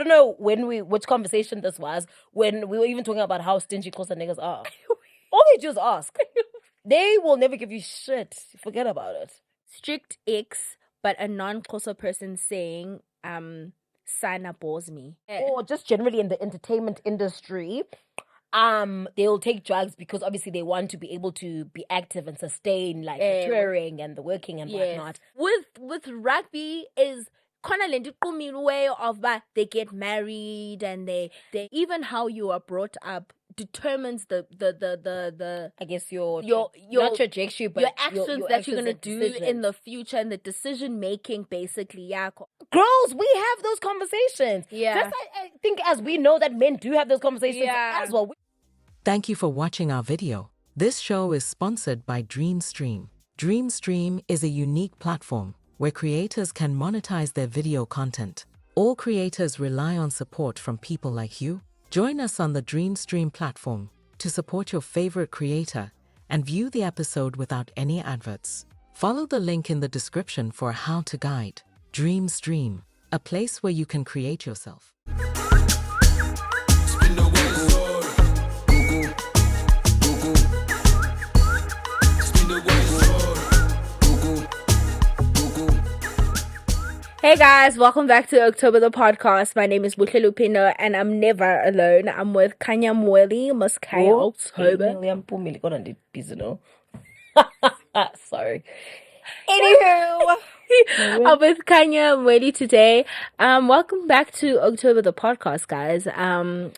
don't know which conversation this was, when we were even talking about how stingy Xhosa niggas are. All they do is ask. They will never give you shit. Forget about it. Strict X, but a non-Xhosa person saying, Sana bores me. Or just generally in the entertainment industry, they'll take drugs because obviously they want to be able to be active and sustain like the touring and the working and whatnot. With rugby is way of they get married and they even how you are brought up determines the I guess your not trajectory, but your actions your that you're gonna do decisions in the future and the decision making basically. Yeah, girls, we have those conversations. Yeah, first I think as we know that men do have those conversations as well. Thank you for watching our video. This show is sponsored by DreamStream. DreamStream is a unique platform where creators can monetize their video content. All creators rely on support from people like you. Join us on the DreamStream platform to support your favorite creator and view the episode without any adverts. Follow the link in the description for a how-to guide. DreamStream, a place where you can create yourself. Hey guys, welcome back to October the podcast. My name is Buhle Lupino and I'm never alone. I'm with Kanya Mweli, Miss K October. Sorry. Anywho, I'm with Kanya Mweli today. Welcome back to October the podcast, guys.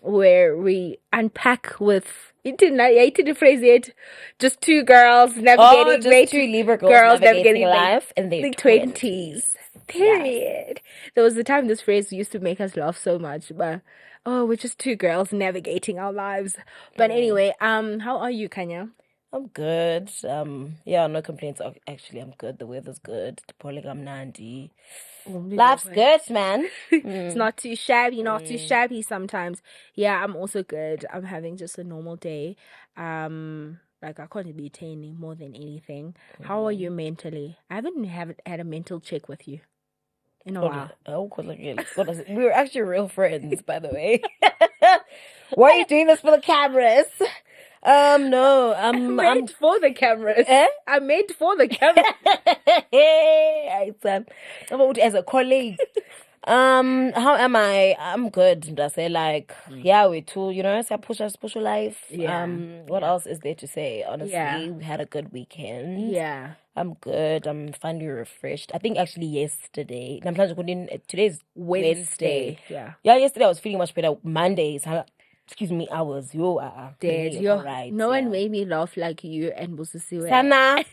Where we unpack with I didn't phrase it. Just two girls navigating two Libra girls navigating life in their 20s. Period. Yes. There was the time this phrase used to make us laugh so much, but we're just two girls navigating our lives. But anyway, how are you, Kanya? I'm good. No complaints. Actually, I'm good. The weather's good. The polygam nandi. Life's good, man. It's not too shabby, not too shabby sometimes. Yeah, I'm also good. I'm having just a normal day. Like I can't be attaining more than anything. How are you mentally? I haven't had a mental check with you in a while. We were actually real friends, by the way. Why are you doing this for the cameras? No, I'm made for the cameras. I'm made for the cameras. As a colleague. How am I? I'm good. I say we too, push life. Yeah. What else is there to say? Honestly, we had a good weekend. Yeah. I'm good. I'm finally refreshed. I think actually yesterday. Today's Wednesday. Yeah. Yeah, yesterday I was feeling much better. Mondays, excuse me, I was dead. Right. No one made me laugh like you and Busisiwe. Sana.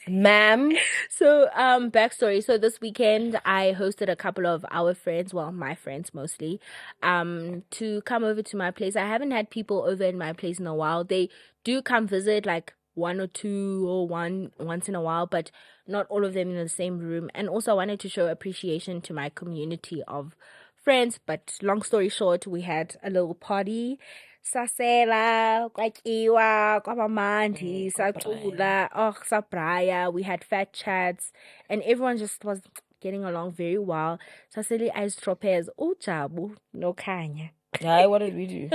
Ma'am. So, backstory. So this weekend, I hosted a couple of our friends, well, my friends mostly, to come over to my place. I haven't had people over in my place in a while. They do come visit like one or two or once in a while, but not all of them in the same room. And also I wanted to show appreciation to my community of friends. But long story short, we had a little party. Sasela, kwakiwa, kwabamandi, sacula, sabraya. We had fat chats, and everyone just was getting along very well. Saseli ice tropez, ujabu, no kanya. Hi, what did we do?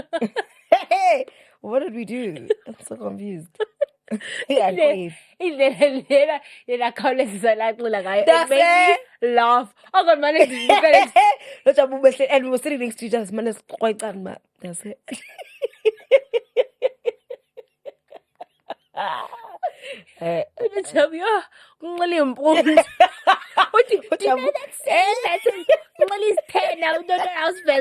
Hey, what did we do? I'm so confused. Yeah, it made me laugh. Oh God, man, and we were sitting next to each other. Man, that's it. Tell me, what do you know that saying? That's 10 now. Don't know how to do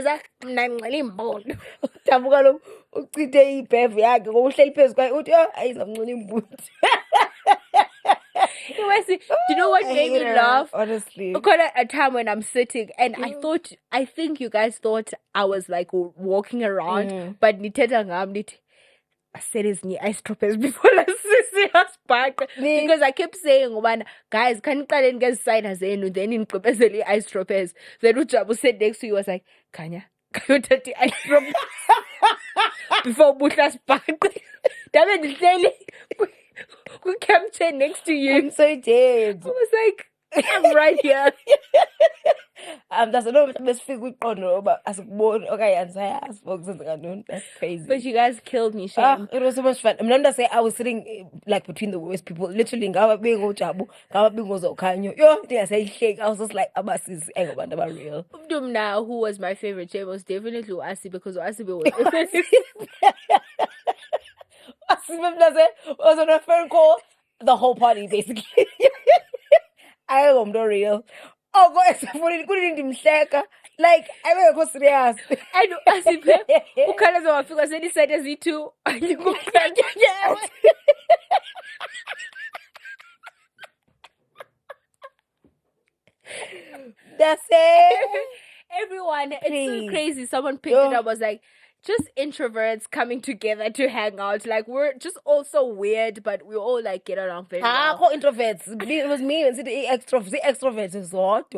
you know what made me laugh? Honestly, a time when I'm sitting and I think you guys thought I was like walking around, but I said his knee ice droppers before I see us back because I kept saying, guys, can you and get side as then in ice droppers? Then Ujabu said next to you was like, Kanya, can you take the ice droppers before Butla's back? Damn it, we captured next to you. I'm so dead. I was like, I'm right here. That's another specific week on but as born okay and say as folks that's crazy. But you guys killed me, shame. It was so much fun. I'm say I was sitting like between the worst people, literally ngaba bingo jabu, ngaba bingo zokanyo. Yo, I say shake. I was just like abasis about real. Now, who was my favorite? Shame was definitely Oasi because Oasi was. Was on a phone call the whole party basically. I am not real. Oh, go except for it, couldn't even shake. Like I was serious. I know Asi who colors of Africa said he said as he too. And you go yeah. That's it. Everyone, it's so crazy. Someone picked it up, was like, just introverts coming together to hang out. Like, we're just all so weird, but we all like get along very well. Introverts. It was me and the extroverts is what.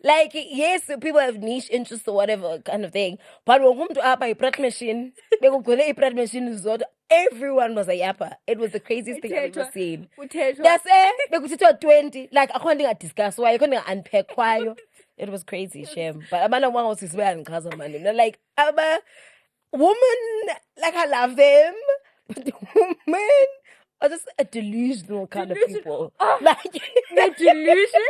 Like, yes, people have niche interests or whatever kind of thing. But when we come to a bread machine, they go a bread machine is what everyone was a yapper. It was the craziest thing I've ever seen. That's it. They go to 20. Like, I can't discuss why, I can't unpack why. It was crazy, shame. But I'm not one was his way and cousin man. Like, I'm a woman, like I love them, but the women are just a delusional kind of people. Oh, like the delusion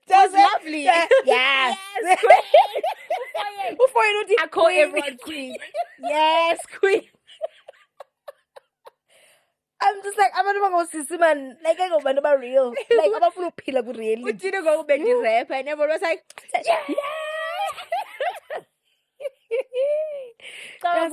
was lovely. Yes. Yes, queen. Before you know, I call everyone queen. Yes, queen. I'm just like, I'm not going to see man. Like, I go about real. Like, I'm not going to peel up real. We didn't go back to rap, and everyone was like, yeah. But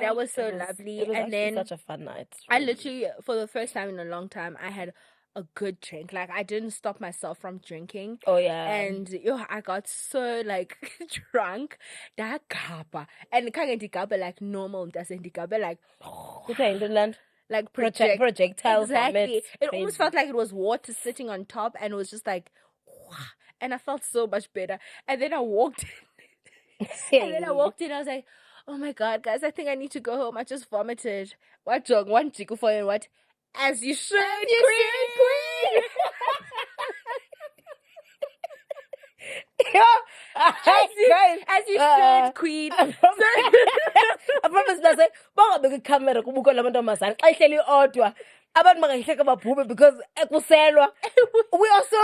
that was so lovely. And then such a fun night. I literally, for the first time in a long time, I had a good drink. Like, I didn't stop myself from drinking. Oh yeah. And I got so like drunk that gaba and gaba like normal doesn't gaba like like projectiles. Exactly. It almost felt like it was water sitting on top, and it was just like, and I felt so much better. And then I walked in. I was like, oh my god, guys, I think I need to go home. I just vomited. What jog one chico for and what? As you should, queen. As you should, queen. I promise that's it. But I'm camera kubuka la manto masana. I tell you odwa. Abantu mangahleka babhube because ekuselwa. We are so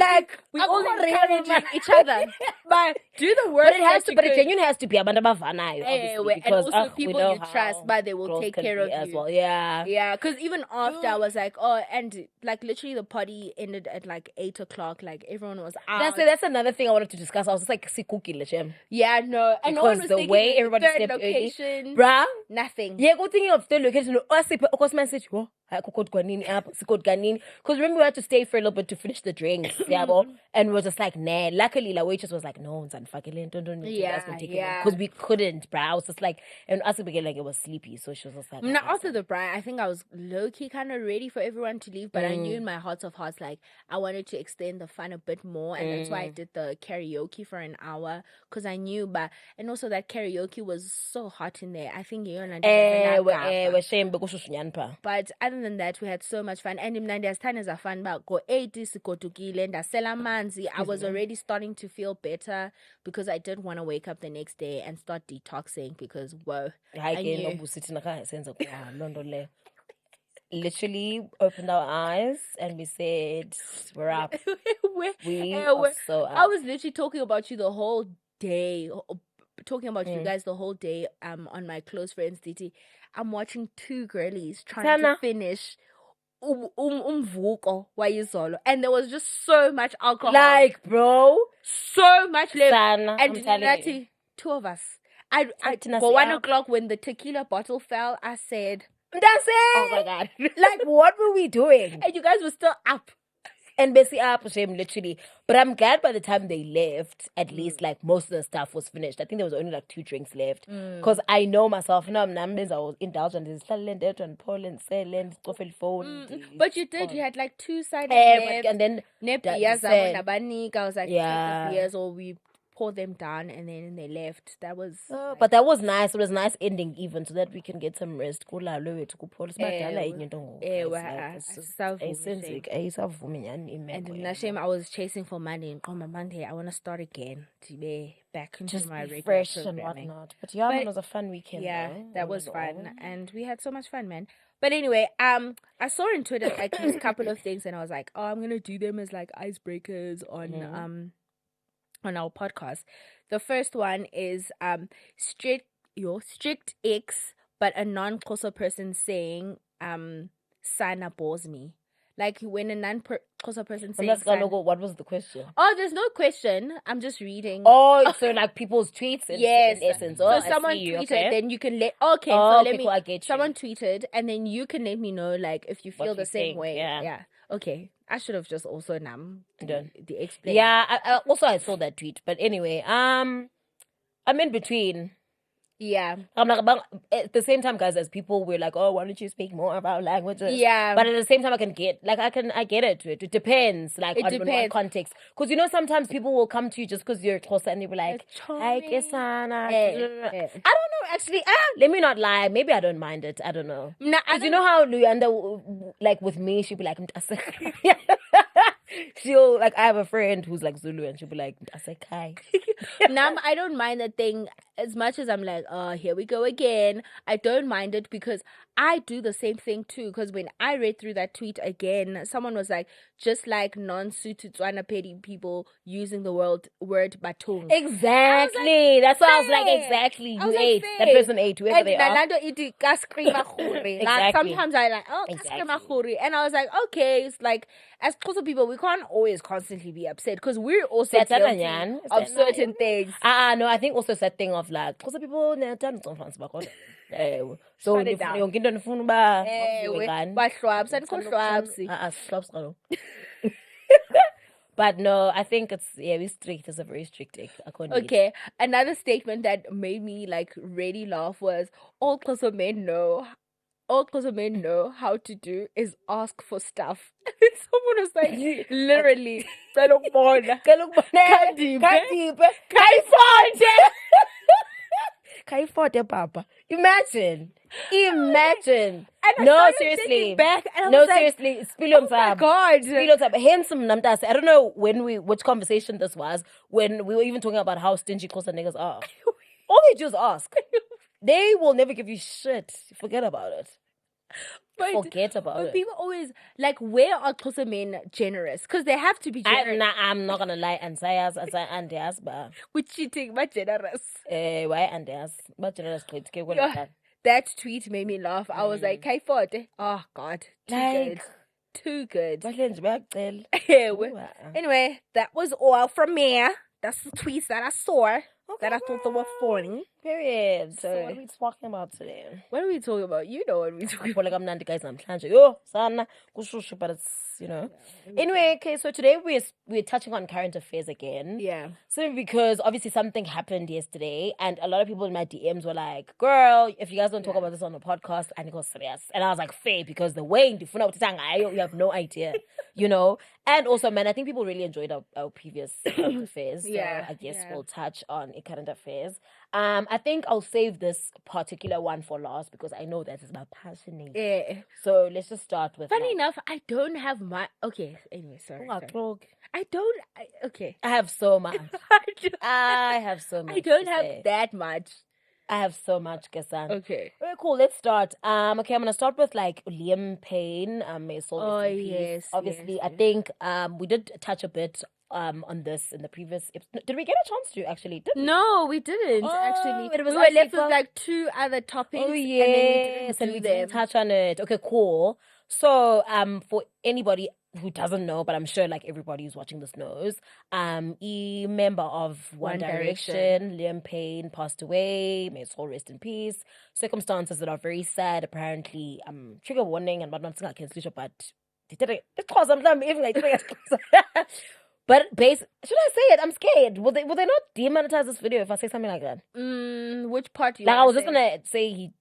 like we all encouraging each other. But do the work. But it genuinely has to be abantu abavanayo, obviously, because and also people you trust, but they will take care of you as well. Yeah. Yeah, because even after I was like, oh, and like literally the party ended at like 8:00. Like everyone was out. That's another thing I wanted to discuss. I was just like, "Sikuki lechem." Yeah, no, and no one was the way everybody stepped location, bruh, nothing. Yeah, go thinking of third location. Because man said, "Oh, because remember we had to stay for a little bit to finish the drinks, yeah, and we were just like, nah. Luckily, la waitress was like, no, don't because we couldn't, bruh. I was just like, and us began like it was sleepy, so she was just like, now after the bride, I think I was low key kind of ready for everyone to leave, but I knew in my heart of hearts like I wanted to extend the fun a bit more, and that's why I did the karaoke for an hour because I knew, and also that karaoke was so hot in there. I think but other than that, we had so much fun. And imnandi as fun about go 80 sikotukile ndasela manzi. I was already starting to feel better because I did want to wake up the next day and start detoxing because whoa. Literally opened our eyes and we said, we're up. We are so up. I was literally talking about you the whole day. Talking about you guys the whole day on my close friends DT. I'm watching two girlies trying to finish umvuko wayizolo, and there was just so much alcohol, like bro, so much left. And Nati, two of us. I for 1:00 when the tequila bottle fell, I said, that's it. Oh my god. Like, what were we doing? And you guys were still up. And basically up shame literally. But I'm glad by the time they left, at least like most of the stuff was finished. I think there was only like 2 drinks left. Because I know myself now, numbers I was indulgent in silent and Poland, silent, phone. But you did, you had like 2 sided left. And then I was like, yeah. years or we tore them down and then they left. That was But that was nice. It was a nice ending even so that we can get some rest. Kulalwe wethu kuphole sibadala Ewe. into ngoku, Ewe, guys. Like, it's just asisavumi, ayisavumi nyhani and imeko na shame I was chasing for Monday and on Monday I want to start again to be back into just my be regular fresh and programming. whatnot. But yeah, But it was a fun weekend. Yeah, though, that all was in fun, all. and we had so much fun, man. But anyway, I saw on Twitter like these couple of things, and I was like, oh, I'm gonna do them as like icebreakers on our podcast. The first one is strict X, but a non-Xhosa person saying Sana bores me. Like when a non-Xhosa person And says that's what was the question? oh, there's no question. I'm just reading. Oh, so like people's tweets Yes. in essence. So Oh, I someone see, tweeted, okay. then you can let so Oh, let okay, me cool, I get you. someone tweeted and then you can let me know like if you feel What the you same think, way. yeah. Okay. I should have just also Done. the explain. Yeah, I saw that tweet. But anyway, I'm in between. Yeah. I'm like, at the same time, guys, as people were like, oh, why don't you speak more about languages? Yeah. But at the same time, I get it. It depends, like, It on depends. what context. Because, sometimes people will come to you just because you're Xhosa and they'll be like, hi, charming. Kesana. Eh. I don't know, actually. Let me not lie. Maybe I don't mind it. I don't know. Nah, I Because you know how Luyanda, like, with me, she'll be like, she'll, like, I have a friend who's, like, Zulu, and she'll be like, Asekai. Now I don't mind that thing as much as I'm like, oh, here we go again. I don't mind it because I do the same thing too. Because when I read through that tweet again, someone was like, just like non-suited Tswana petty people using the word batung. Exactly. That's why I was like, fair. exactly. I You was like, ate. That fair. person ate, whoever And they are. Nalando iti kaskrima khuri. Like Exactly. sometimes I like, oh, Exactly. kaskrima khuri. And I was like, okay, it's like as Xhosa people, we can't always constantly be upset because we're also That's guilty Nyan. of certain things. No, I think also that thing of like, because people so Shut it down. yonke into ndifuna uba Ewe, ngani. bahlwabs, anikho hlwabs. Hlwabs kaloku. But no, I think we're strict. It's a very strict according. Okay, another statement that made me like really laugh was all Xhosa men know how to do is ask for stuff. Someone was like, literally, Kaifote, Papa. Imagine. And I No, started seriously. thinking back, and I No, was like, seriously. oh my God. Handsome namtas. I don't know which conversation this was, when we were even talking about how stingy Xhosa niggas are. All they do is ask. They will never give you shit. Forget about it. Forget about But it. people always like, where are Xhosa men generous? Because they have to be generous. I'm not gonna lie, and say as Andias, but With cheating, but generous. why Andias? But generous Yeah. That tweet made me laugh. I was like, Kaifote. Oh God. Too good. Anyway, that was all from me. That's the tweets that I saw that I thought they were funny. Period. So what are we talking about today? What are we talking about? You know what we're talking about. Like I'm guys namhlanje. Yo, sana kushushu, but it's Anyway, okay, so today we're touching on current affairs again. Yeah. So because obviously something happened yesterday, and a lot of people in my DMs were like, "Girl, if you guys don't talk about this on the podcast," and it goes serious. And I was like, "Fair," because the way you have no idea, And also, man, I think people really enjoyed our previous current affairs. So Yeah, I guess yeah. we'll touch on current affairs. I think I'll save this particular one for last because I know that is my passion. Yeah. So let's just start with. Funny enough, I don't have my. Okay. Anyway, sorry. I don't. Okay. I have so much. I I have so much. I don't to have say. that much. I have so much, Kasan. Okay. Very cool. Let's start. Okay, I'm gonna start with like Liam Payne. May his soul rest in peace. Yes. Obviously, yes, I think we did touch a bit on this in the previous episode. Did we get a chance to actually? Did we? No, we didn't actually. it was we were actually left with for- like 2 other topics. Oh and yes, then we didn't do them. touch on it. Okay, cool. So for anybody who doesn't know, but I'm sure like everybody who's watching this knows, a member of One Direction, Liam Payne, passed away. May his soul rest in peace. Circumstances that are very sad. Apparently, trigger warning and whatnot. But they did it. It's cause I'm even like. But should I say it? I'm scared. Will they not demonetize this video if I say something like that? Which part? Like I was just gonna say he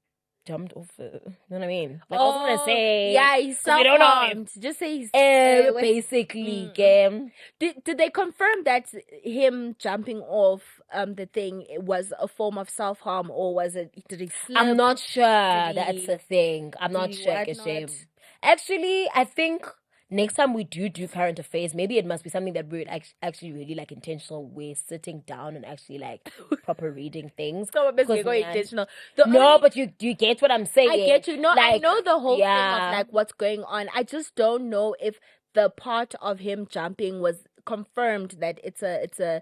jumped off. You know what I mean? Like I was gonna say, yeah, he's 'cause we don't know self-harmed. Just say he's basically, game. Did they confirm that him jumping off the thing was a form of self-harm, or was it, did he slip? I'm not sure. That's he- the thing. I'm not did he sure. what Kashim. not? Actually, I think next time we do current affairs, maybe it must be something that we're actually really like intentional. We're sitting down and actually like proper reading things. So basically Because, going man, intentional. No, but you get what I'm saying. I get you. No, I Like, know the whole thing yeah. of like what's going on. I just don't know if the part of him jumping was confirmed that it's a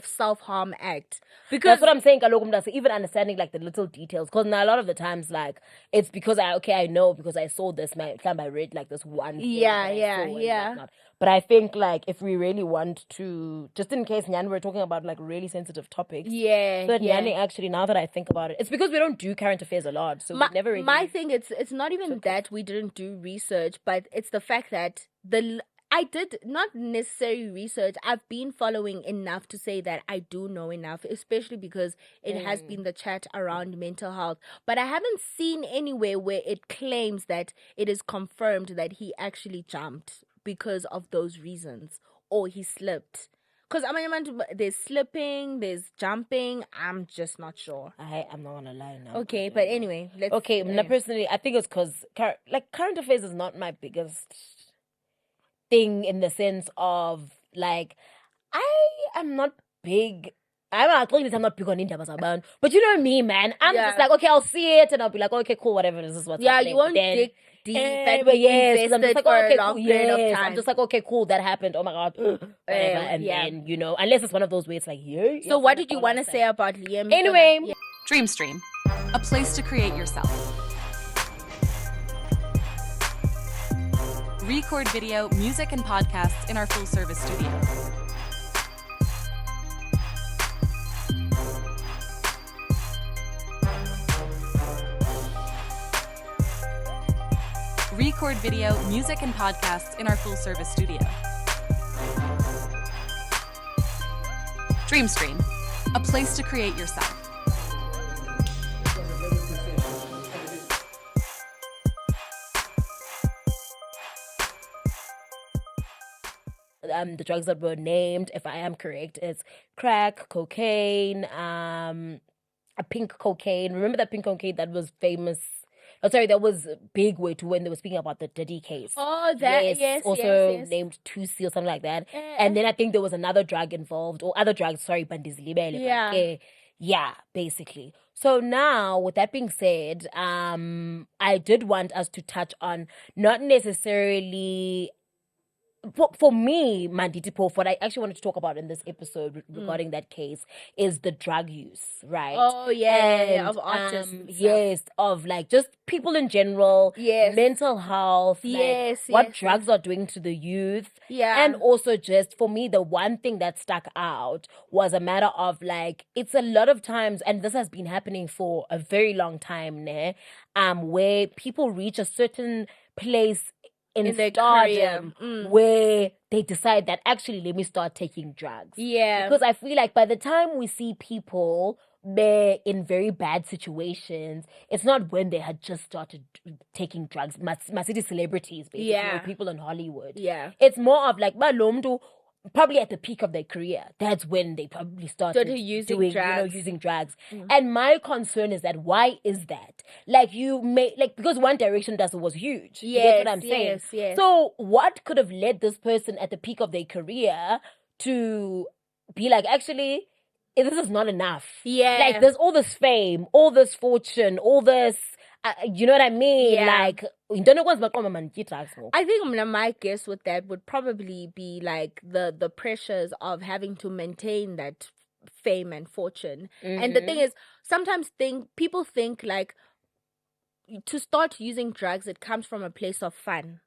self-harm act. Because That's what I'm saying, Kalokum. That's even understanding like the little details. Because now a lot of the times, like it's because I know because I saw this. My time I read like this one. Thing Yeah, that I yeah, saw and yeah. whatnot. But I think like if we really want to, just in case, Nyan, we're talking about like really sensitive topics. Yeah, But yeah. Nyani, actually, now that I think about it, it's because we don't do current affairs a lot, so we never really. My thing, it's not even that we didn't do research, but it's the fact that I did not necessarily research. I've been following enough to say that I do know enough, especially because it has been the chat around mental health. But I haven't seen anywhere where it claims that it is confirmed that he actually jumped because of those reasons or he slipped. Because I mean, there's slipping, there's jumping. I'm just not sure. I'm not gonna lie now. Okay, but anyway, let's. Okay, now personally, I think it's because current affairs is not my biggest thing in the sense of like I am not big. I'm not big on Indaba Zaban, but you know me, man. I'm just like, okay, I'll see it and I'll be like, okay, cool, whatever. This is what's happening. You won't dig deep. But yes, I'm just like, for okay, a long cool, period of yes. time. I'm just like, okay, cool, that happened. Oh my god, whatever. And then unless it's one of those where it's like, yeah. So what did you want to say about Liam? Anyway, Dreamstream, a place to create yourself. Record video, music, and podcasts in our full-service studio. Record video, music, and podcasts in our full-service studio. Dreamstream, a place to create yourself. The drugs that were named, if I am correct, is crack, cocaine, a pink cocaine. Remember that pink cocaine that was famous? Oh, sorry, that was big way to when they were speaking about the Diddy case. Oh, that yes, also yes. named 2C or something like that. And then I think there was another drug involved, or other drugs. Sorry, Bandizilibele. Yeah. Yeah, basically. So now, with that being said, I did want us to touch on not necessarily. For me, Manditi what I actually wanted to talk about in this episode regarding that case is the drug use, right? Oh, yeah, of artists. Yes, of like just people in general, mental health, what drugs are doing to the youth. Yeah. And also just for me, the one thing that stuck out was a matter of like, it's a lot of times, and this has been happening for a very long time now, where people reach a certain place in their stardom where they decide that actually let me start taking drugs. Yeah. Because I feel like by the time we see people they're in very bad situations, it's not when they had just started taking drugs. My city celebrities, basically, or people in Hollywood. Yeah. It's more of like Balomdu, probably at the peak of their career. That's when they probably started using drugs. And my concern is that why is that? Like because One Direction was huge. You get what I'm saying? Yes. So what could have led this person at the peak of their career to be like, actually, this is not enough. Yeah. Like there's all this fame, all this fortune, all this you know what I mean? Yeah. Like, I think my guess with that would probably be like the pressures of having to maintain that fame and fortune. And the thing is, sometimes people think like to start using drugs, it comes from a place of fun.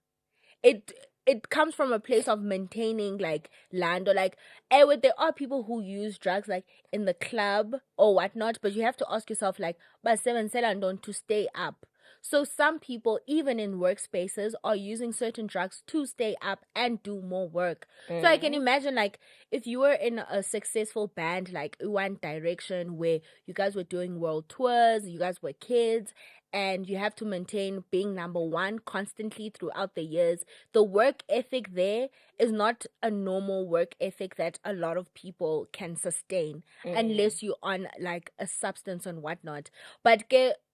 It comes from a place of maintaining like land or like there are people who use drugs like in the club or whatnot, but you have to ask yourself like, but seven don't to stay up. So some people, even in workspaces, are using certain drugs to stay up and do more work. So I can imagine, like, if you were in a successful band like One Direction, where you guys were doing world tours, you guys were kids, and you have to maintain being number one constantly throughout the years, the work ethic there is not a normal work ethic that a lot of people can sustain unless you're on like a substance and whatnot. But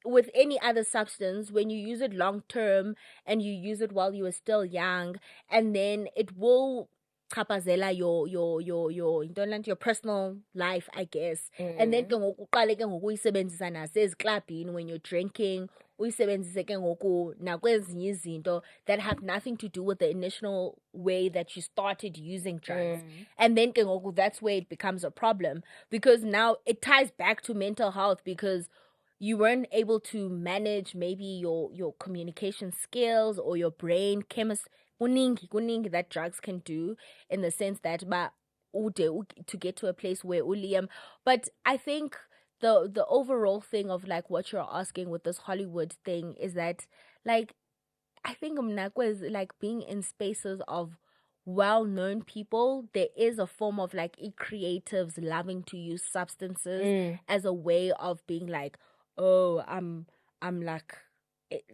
with any other substance, when you use it long term and you use it while you are still young, and then it will chaphazela your personal life, I guess. And then ke ngoku uqale ke ngoku uyisebenzisa naseziclubhini when you're drinking, uyisebenzise ke ngoku nakwezinye izinto that have nothing to do with the initial way that you started using drugs. And then ke ngoku that's where it becomes a problem, because now it ties back to mental health, because you weren't able to manage maybe your communication skills or your brain chemistry. Kuningi that drugs can do, in the sense that to get to a place where Uliam. But I think the overall thing of like what you're asking with this Hollywood thing is that, like, I think Mnakwa is like being in spaces of well-known people. There is a form of like creatives loving to use substances as a way of being like, oh, I'm like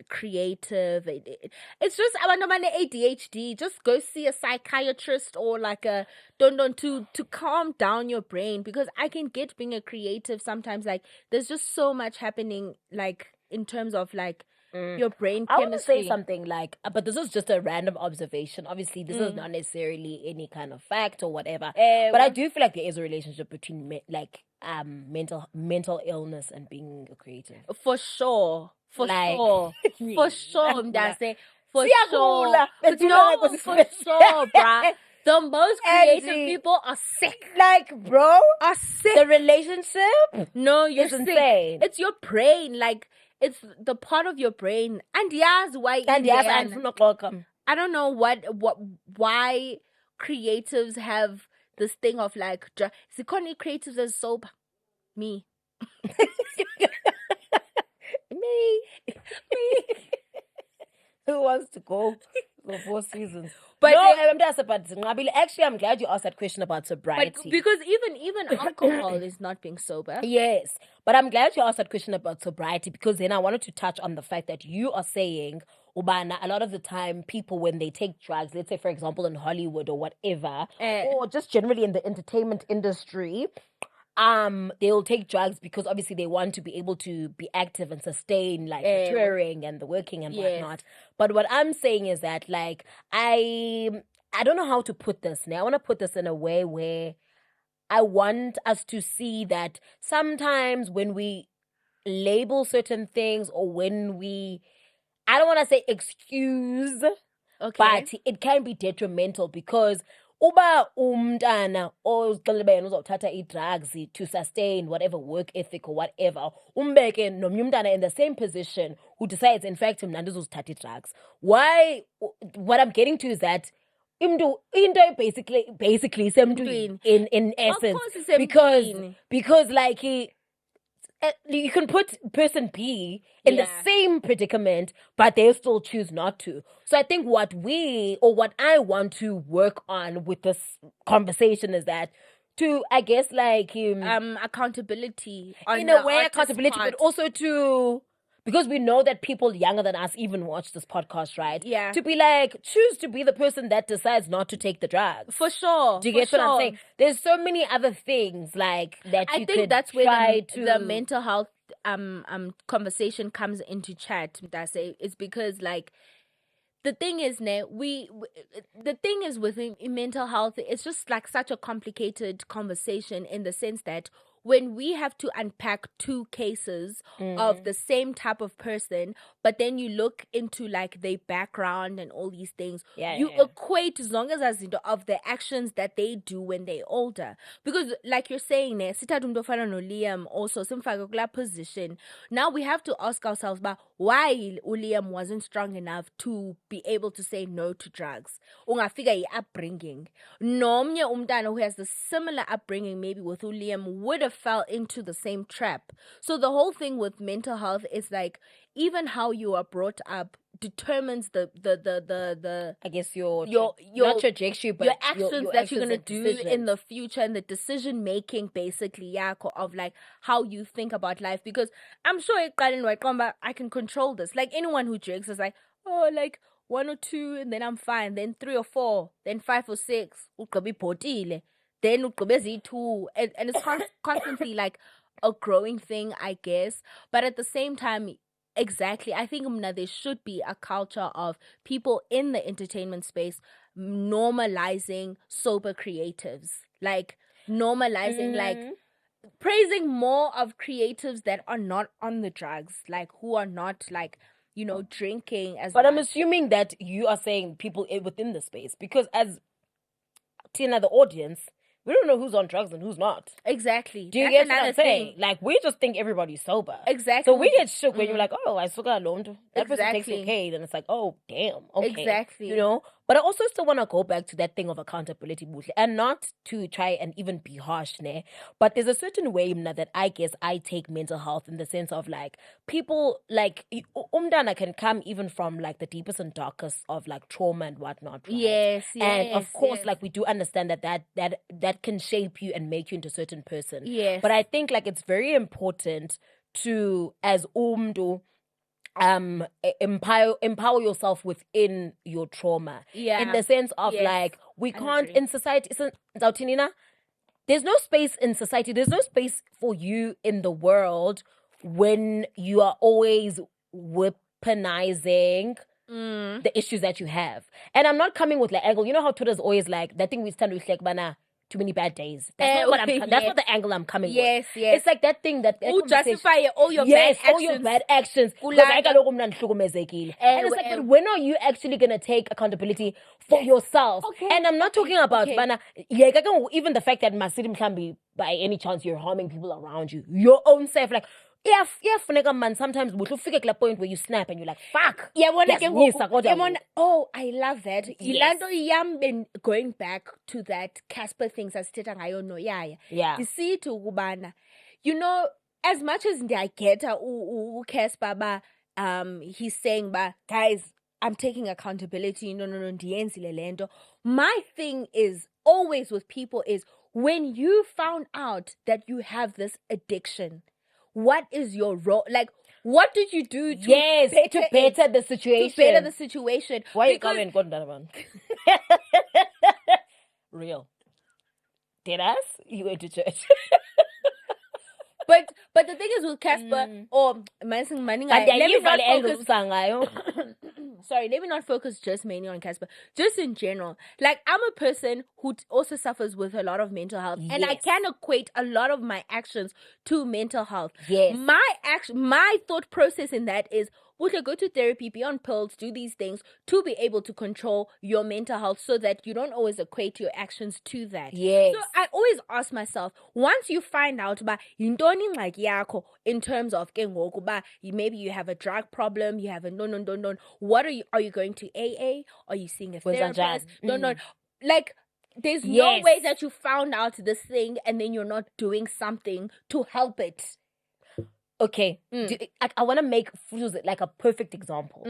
creative. It's just abantu ADHD. Just go see a psychiatrist or like a don to calm down your brain, because I can get being a creative sometimes. Like there's just so much happening, like in terms of like your brain I want to chemistry. say something like, but this is just a random observation. Obviously, this is not necessarily any kind of fact or whatever. But I do feel like there is a relationship between mental illness and being a creative. For sure. For Like- sure. For sure, Mdase. For Siyakula. sure. Let's do No, that like for this. sure, bruh. The most creative Angie. people are sick. Like, bro, Are sick. the relationship No, you're is sick. insane. It's your brain. Like, it's the part of your brain. And yes, why? And yes, Indiana? I'm I don't know why creatives have this thing of like, Zikoni creatives as sober. Me. me. Who wants to go for 4 seasons? But no, they- I'm just about Nqabile. Actually, I'm glad you asked that question about But sobriety. because even alcohol is not being sober. Yes, but I'm glad you asked that question about sobriety, because then I wanted to touch on the fact that you are saying, Ubana, a lot of the time people, when they take drugs, let's say for example in Hollywood or whatever, or just generally in the entertainment industry, they'll take drugs because obviously they want to be able to be active and sustain like the touring and the working and whatnot. But what I'm saying is that like I don't know how to put this now. I want to put this in a way where I want us to see that sometimes when we label certain things, or when we, I don't want to say excuse, Okay. but it can be detrimental, because uba umntana ozixelele uba yena uzawuthatha ii-drugs to sustain whatever work ethic or whatever, umbeke nomnye umntana in the same position who decides, in fact, mna ndizozithatha ii-drugs. Why? What I'm getting to is that into basically semntwini in essence, course it's emntwini. because like you can put person B in the same predicament, but they'll still choose not to. So I think what I want to work on with this conversation is that to, I guess, like accountability on in the a way, artist's accountability, part. but also to, because we know that people younger than us even watch this podcast, right? Yeah. To be like, choose to be the person that decides not to take the drugs. For sure. Do you for get what I'm sure. saying? There's so many other things like that I you think could that's where try the mental health conversation comes into chat, Mdase. It's because like the thing is, the thing is with mental health, it's just like such a complicated conversation, in the sense that when we have to unpack two cases of the same type of person, but then you look into like their background and all these things, you equate as long as of the actions that they do when they're older. Because like you're saying, sithatha umuntu ofana noLiam also simfake kula position. Now we have to ask ourselves about why Liam wasn't strong enough to be able to say no to drugs. Ungafika upbringing. Nomnye umntana who has the similar upbringing, maybe with Liam, would have of fell into the same trap. So the whole thing with mental health is like even how you are brought up determines the I guess your your not trajectory, but your actions that you're gonna and do decisions. in the future and the decision making, basically, yeah, of like how you think about life. Because I'm sure I can control this. Like anyone who drinks is like, oh, like 1 or 2, and then I'm fine. Then 3 or 4, then 5 or 6. Then two, and it's constantly like a growing thing, I guess. But at the same time, exactly, I think there should be a culture of people in the entertainment space normalizing sober creatives, like normalizing, like praising more of creatives that are not on the drugs, like who are not like drinking as But I'm much. assuming that you are saying people within the space, because as Tina, the audience, we don't know who's on drugs and who's not. Exactly. Do you That's get what I'm another saying? thing. Like, we just think everybody's sober. Exactly. So we get shook when you're like, oh, I still got loaned. That person takes Exactly. cocaine. And it's like, oh, damn. Okay. Exactly. You know? But I also still want to go back to that thing of accountability, Buhle, and not to try and even be harsh, ne? But there's a certain way that I guess I take mental health in the sense of like people like umdana can come even from like the deepest and darkest of like trauma and whatnot. Right? Yes, And of course, yes. like we do understand that can shape you and make you into a certain person. Yes. But I think like it's very important to, as umdu, empower yourself within your trauma. Yeah. In the sense of Yes. like we I can't agree. in society. There's no space in society. There's no space for you in the world when you are always weaponizing the issues that you have. And I'm not coming with like angle. You know how Twitter's always like that thing we stand with like bana. Too many bad days. That's not what I'm. That's yes. not the angle I'm coming Yes, with. yes. It's like that thing that Who conversation- justify all your yes, bad all your actions. bad actions. Because Kulana. I kaloku mna ndihlukumezekile. And it's like, but when are you actually gonna take accountability for yourself? Okay. And I'm not talking about Okay. bana. Even the fact that Masidim can be by any chance you're harming people around you, your own self, like. Yeah, man. Sometimes we figure at a point where you snap and you're like, "Fuck." Oh, I love that. Yes. Been going back to that Casper things as no yeah. Yeah. You see to Gubana. You know, as much as I get Casper he's saying guys, I'm taking accountability. No, ndienzile lento. My thing is always with people is when you found out that you have this addiction, what is your role? Like, what did you do to better the situation? To better the situation. Why you coming? Go that one. Real. Did us? You went to church. But the thing is with Casper or Manning, let me not focus just mainly on Casper. Just in general, like I'm a person who also suffers with a lot of mental health, and I can equate a lot of my actions to mental health. Yes, my thought process in that is, would you go to therapy, be on pills, do these things to be able to control your mental health, so that you don't always equate your actions to that. Yes. So I always ask myself, once you find out about yintoni like yako in terms of maybe you have a drug problem, you have a no. What are you going to AA? Are you seeing a therapist? No. Like there's no way that you found out this thing and then you're not doing something to help it. Okay, I want to make like a perfect example,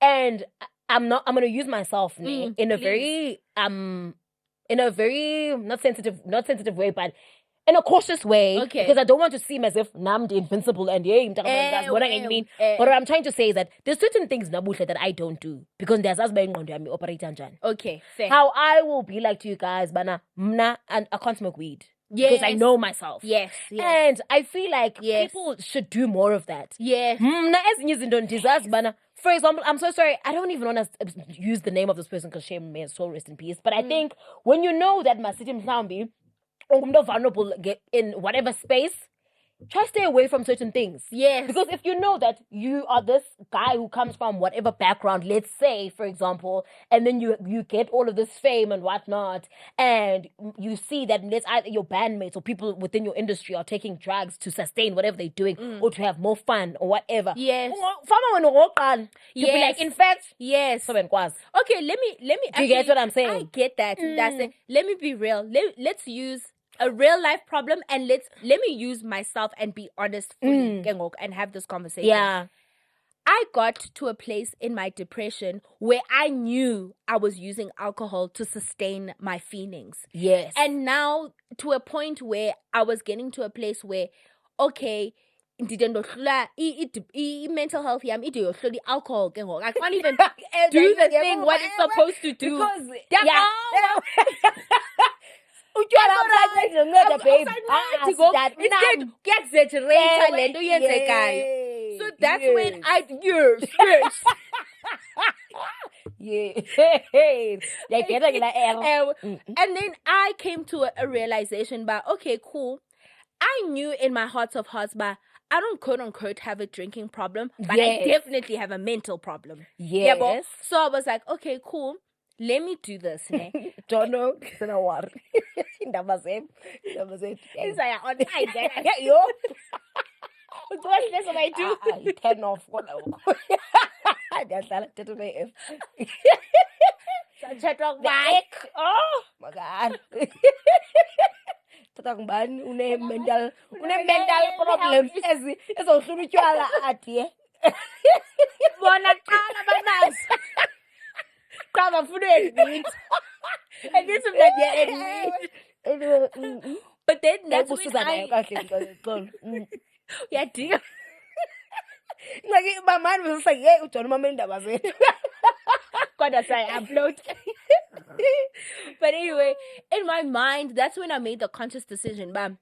and I'm going to use myself in a very not sensitive way, but in a cautious way, because I don't want to seem as if I'm the invincible and that's what I mean. But what I'm trying to say is that there's certain things that I don't do because there's us being on the operator. Okay, fair. How I will be like to you guys, bana mna, and I can't smoke weed. Yes. Because I know myself. Yes. And I feel like people should do more of that. Yes. For example, I'm so sorry, I don't even want to use the name of this person because shame, may his soul rest in peace. But I think when you know that Masidim Mhlambi vulnerable in whatever space, try stay away from certain things. Yes. Because if you know that you are this guy who comes from whatever background, let's say, for example, and then you get all of this fame and whatnot, and you see that either your bandmates or people within your industry are taking drugs to sustain whatever they're doing or to have more fun or whatever. Yes. You'll be like, in fact, yes. Okay, let me do you get what I'm saying? I get that. That's it. Let me be real. Let's use a real life problem, and let me use myself and be honest fully, and have this conversation. Yeah. I got to a place in my depression where I knew I was using alcohol to sustain my feelings. Yes. And now to a point where I was getting to a place where, okay, mental health the alcohol. I can't even do the thing what it's supposed to do. Because So that's when I and then I came to a realization, but okay, cool. I knew in my heart of hearts, but I don't quote unquote have a drinking problem, but I definitely have a mental problem. Yes. Yeah, so I was like, okay, cool. Let me do this. Don't know. It's not war. He's like on yo. That's what I do. Turn off. Oh my God. Mental problems ezohlula utywala athi Bona qala banazi. Qaba funa admit. And this is that admit. But then that's when yeah, dear. Like my mind was like, yeah, uJohn mama indaba zethu. God, I upload. But anyway, in my mind, that's when I made the conscious decision. But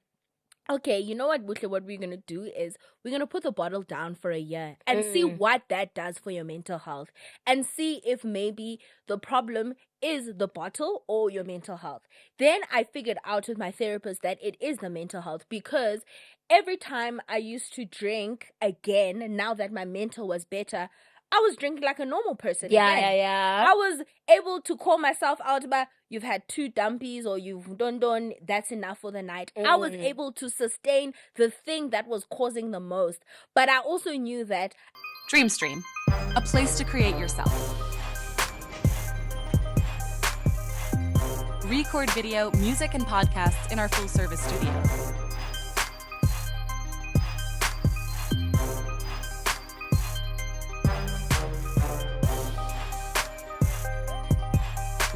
okay, you know what, Butle, what we're going to do is we're going to put the bottle down for a year and see what that does for your mental health, and see if maybe the problem is the bottle or your mental health. Then I figured out with my therapist that it is the mental health, because every time I used to drink again, now that my mental was better, I was drinking like a normal person. Yeah. I was able to call myself out about, you've had 2 dumpies or you've done, that's enough for the night. I was able to sustain the thing that was causing the most. But I also knew that Dreamstream, a place to create yourself. Record video, music, and podcasts in our full-service studio.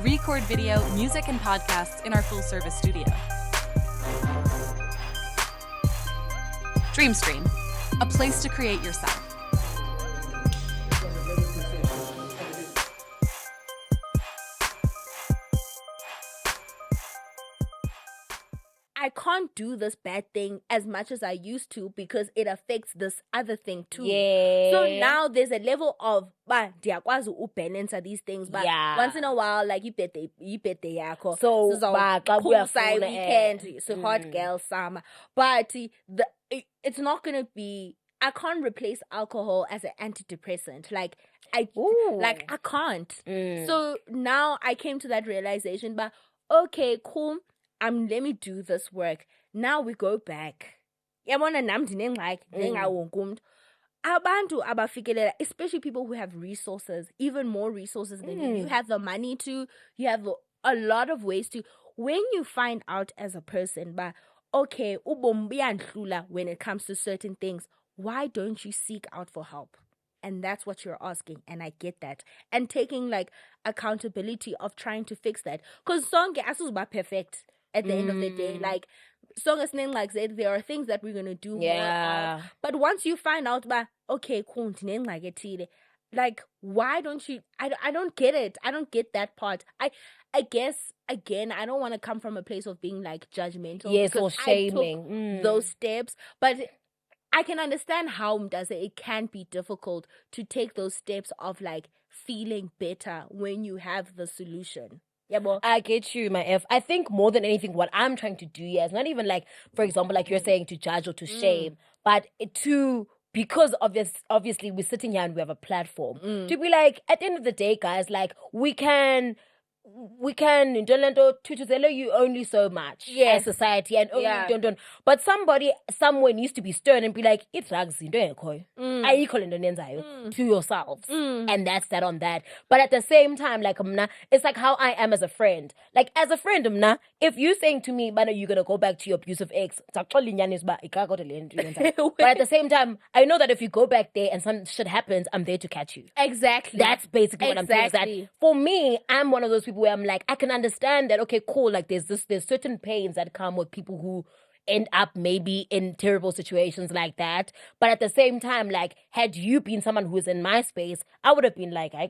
Record video, music, and podcasts in our full-service studio. Dreamstream, a place to create yourself. I can't do this bad thing as much as I used to, because it affects this other thing too. Yeah. So now there's a level of ndiyakwazi ubalance these things, but once in a while, like ibirthday yakho, So, cool side weekend, so hot girl summer. But it's not gonna be. I can't replace alcohol as an antidepressant. Like I can't. So now I came to that realization. But okay, cool. Let me do this work. Now we go back. Abantu abafikelela, especially people who have resources, even more resources than you. You have the money to, you have a lot of ways to. When you find out as a person, but okay, ubomi buyandlula when it comes to certain things, why don't you seek out for help? And that's what you're asking, and I get that. And taking like accountability of trying to fix that. Because sonke asizba perfect at the end of the day. Like song as name like that, there are things that we're gonna do more of. But once you find out okay, cool, like why don't you I don't get it. I don't get that part. I guess again, I don't want to come from a place of being like judgmental. Yes, or because shaming. I took those steps, but I can understand how it can be difficult to take those steps of like feeling better when you have the solution. Yeah, but I get you, my F. I think more than anything, what I'm trying to do here is not even like, for example, like you're saying, to judge or to shame, but because obviously we're sitting here and we have a platform to be like, at the end of the day, guys, like we can we can tutuzele you only so much Yes. as society and only Yeah. don't. But somebody somewhere needs to be stern and be like, it drugs into ekhoyo. Ayikho lento niyenzayo to yourselves. And that's that on that. But at the same time, like mna, it's like how I am as a friend. Like as a friend, mna, if you're saying to me, "Bana, you're gonna go back to your abusive ex," but at the same time, I know that if you go back there and some shit happens, I'm there to catch you. Exactly. That's basically what I'm saying. Is that Exactly. for me, I'm one of those people where I'm like, I can understand that. Okay, cool. Like there's certain pains that come with people who end up maybe in terrible situations like that. But at the same time, like had you been someone who's in my space, I would have been like, I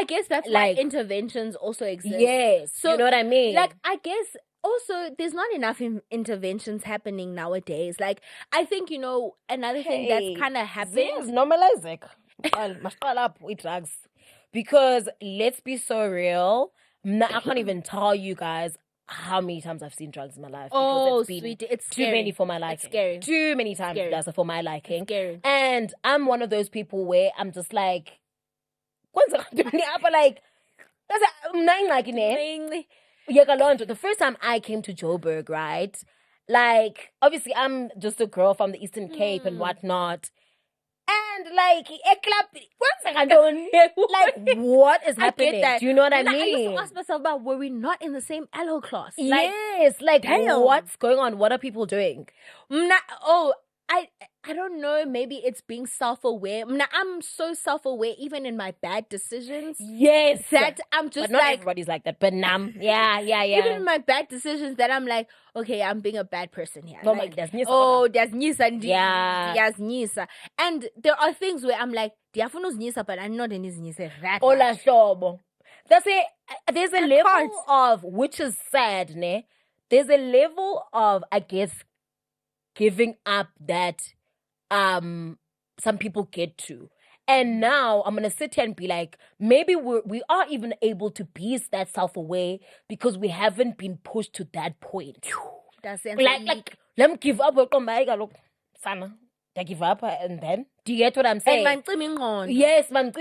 guess that's Like- why interventions also exist. yes. So you know what I mean? Like, I guess also there's not enough interventions happening nowadays. Like, I think, another thing that's kind of happening. Normalize it. Must up with drugs. Because let's be so real, I can't even tell you guys how many times I've seen drugs in my life. Oh, it's been sweetie, it's too scary. many for my liking. It's scary. Too many times Scary. that's for my liking. Scary. And I'm one of those people where I'm just like, like, nine like in it. Mainly. The first time I came to Joburg, right? Like, obviously, I'm just a girl from the Eastern Cape and whatnot. And, like, like, what is happening? That. Do you know what I I used mean? to ask myself about, were we not in the same LO class? Yes, like, damn. what's going on? What are people doing? I don't know. Maybe it's being self-aware. I'm so self-aware, even in my bad decisions. Yes, That I'm just but not like, everybody's like that. But yeah. even in my bad decisions, that I'm like, okay, I'm being a bad person here. No, Like, there's Nisa. there's Nisa and Yeah. there's Nisa. And there are things where I'm like, diafonos Nisa, but I'm not in his Nisa that much. Ola hlobo. There's a level can't. of, which is sad, ne? There's a level of, I guess, giving up that some people get to. And now I'm gonna sit here and be like, maybe we are even able to be that self-aware because we haven't been pushed to that point. That's Like let me give up. Sana, I give up, and then do you get what I'm saying? Yes, man,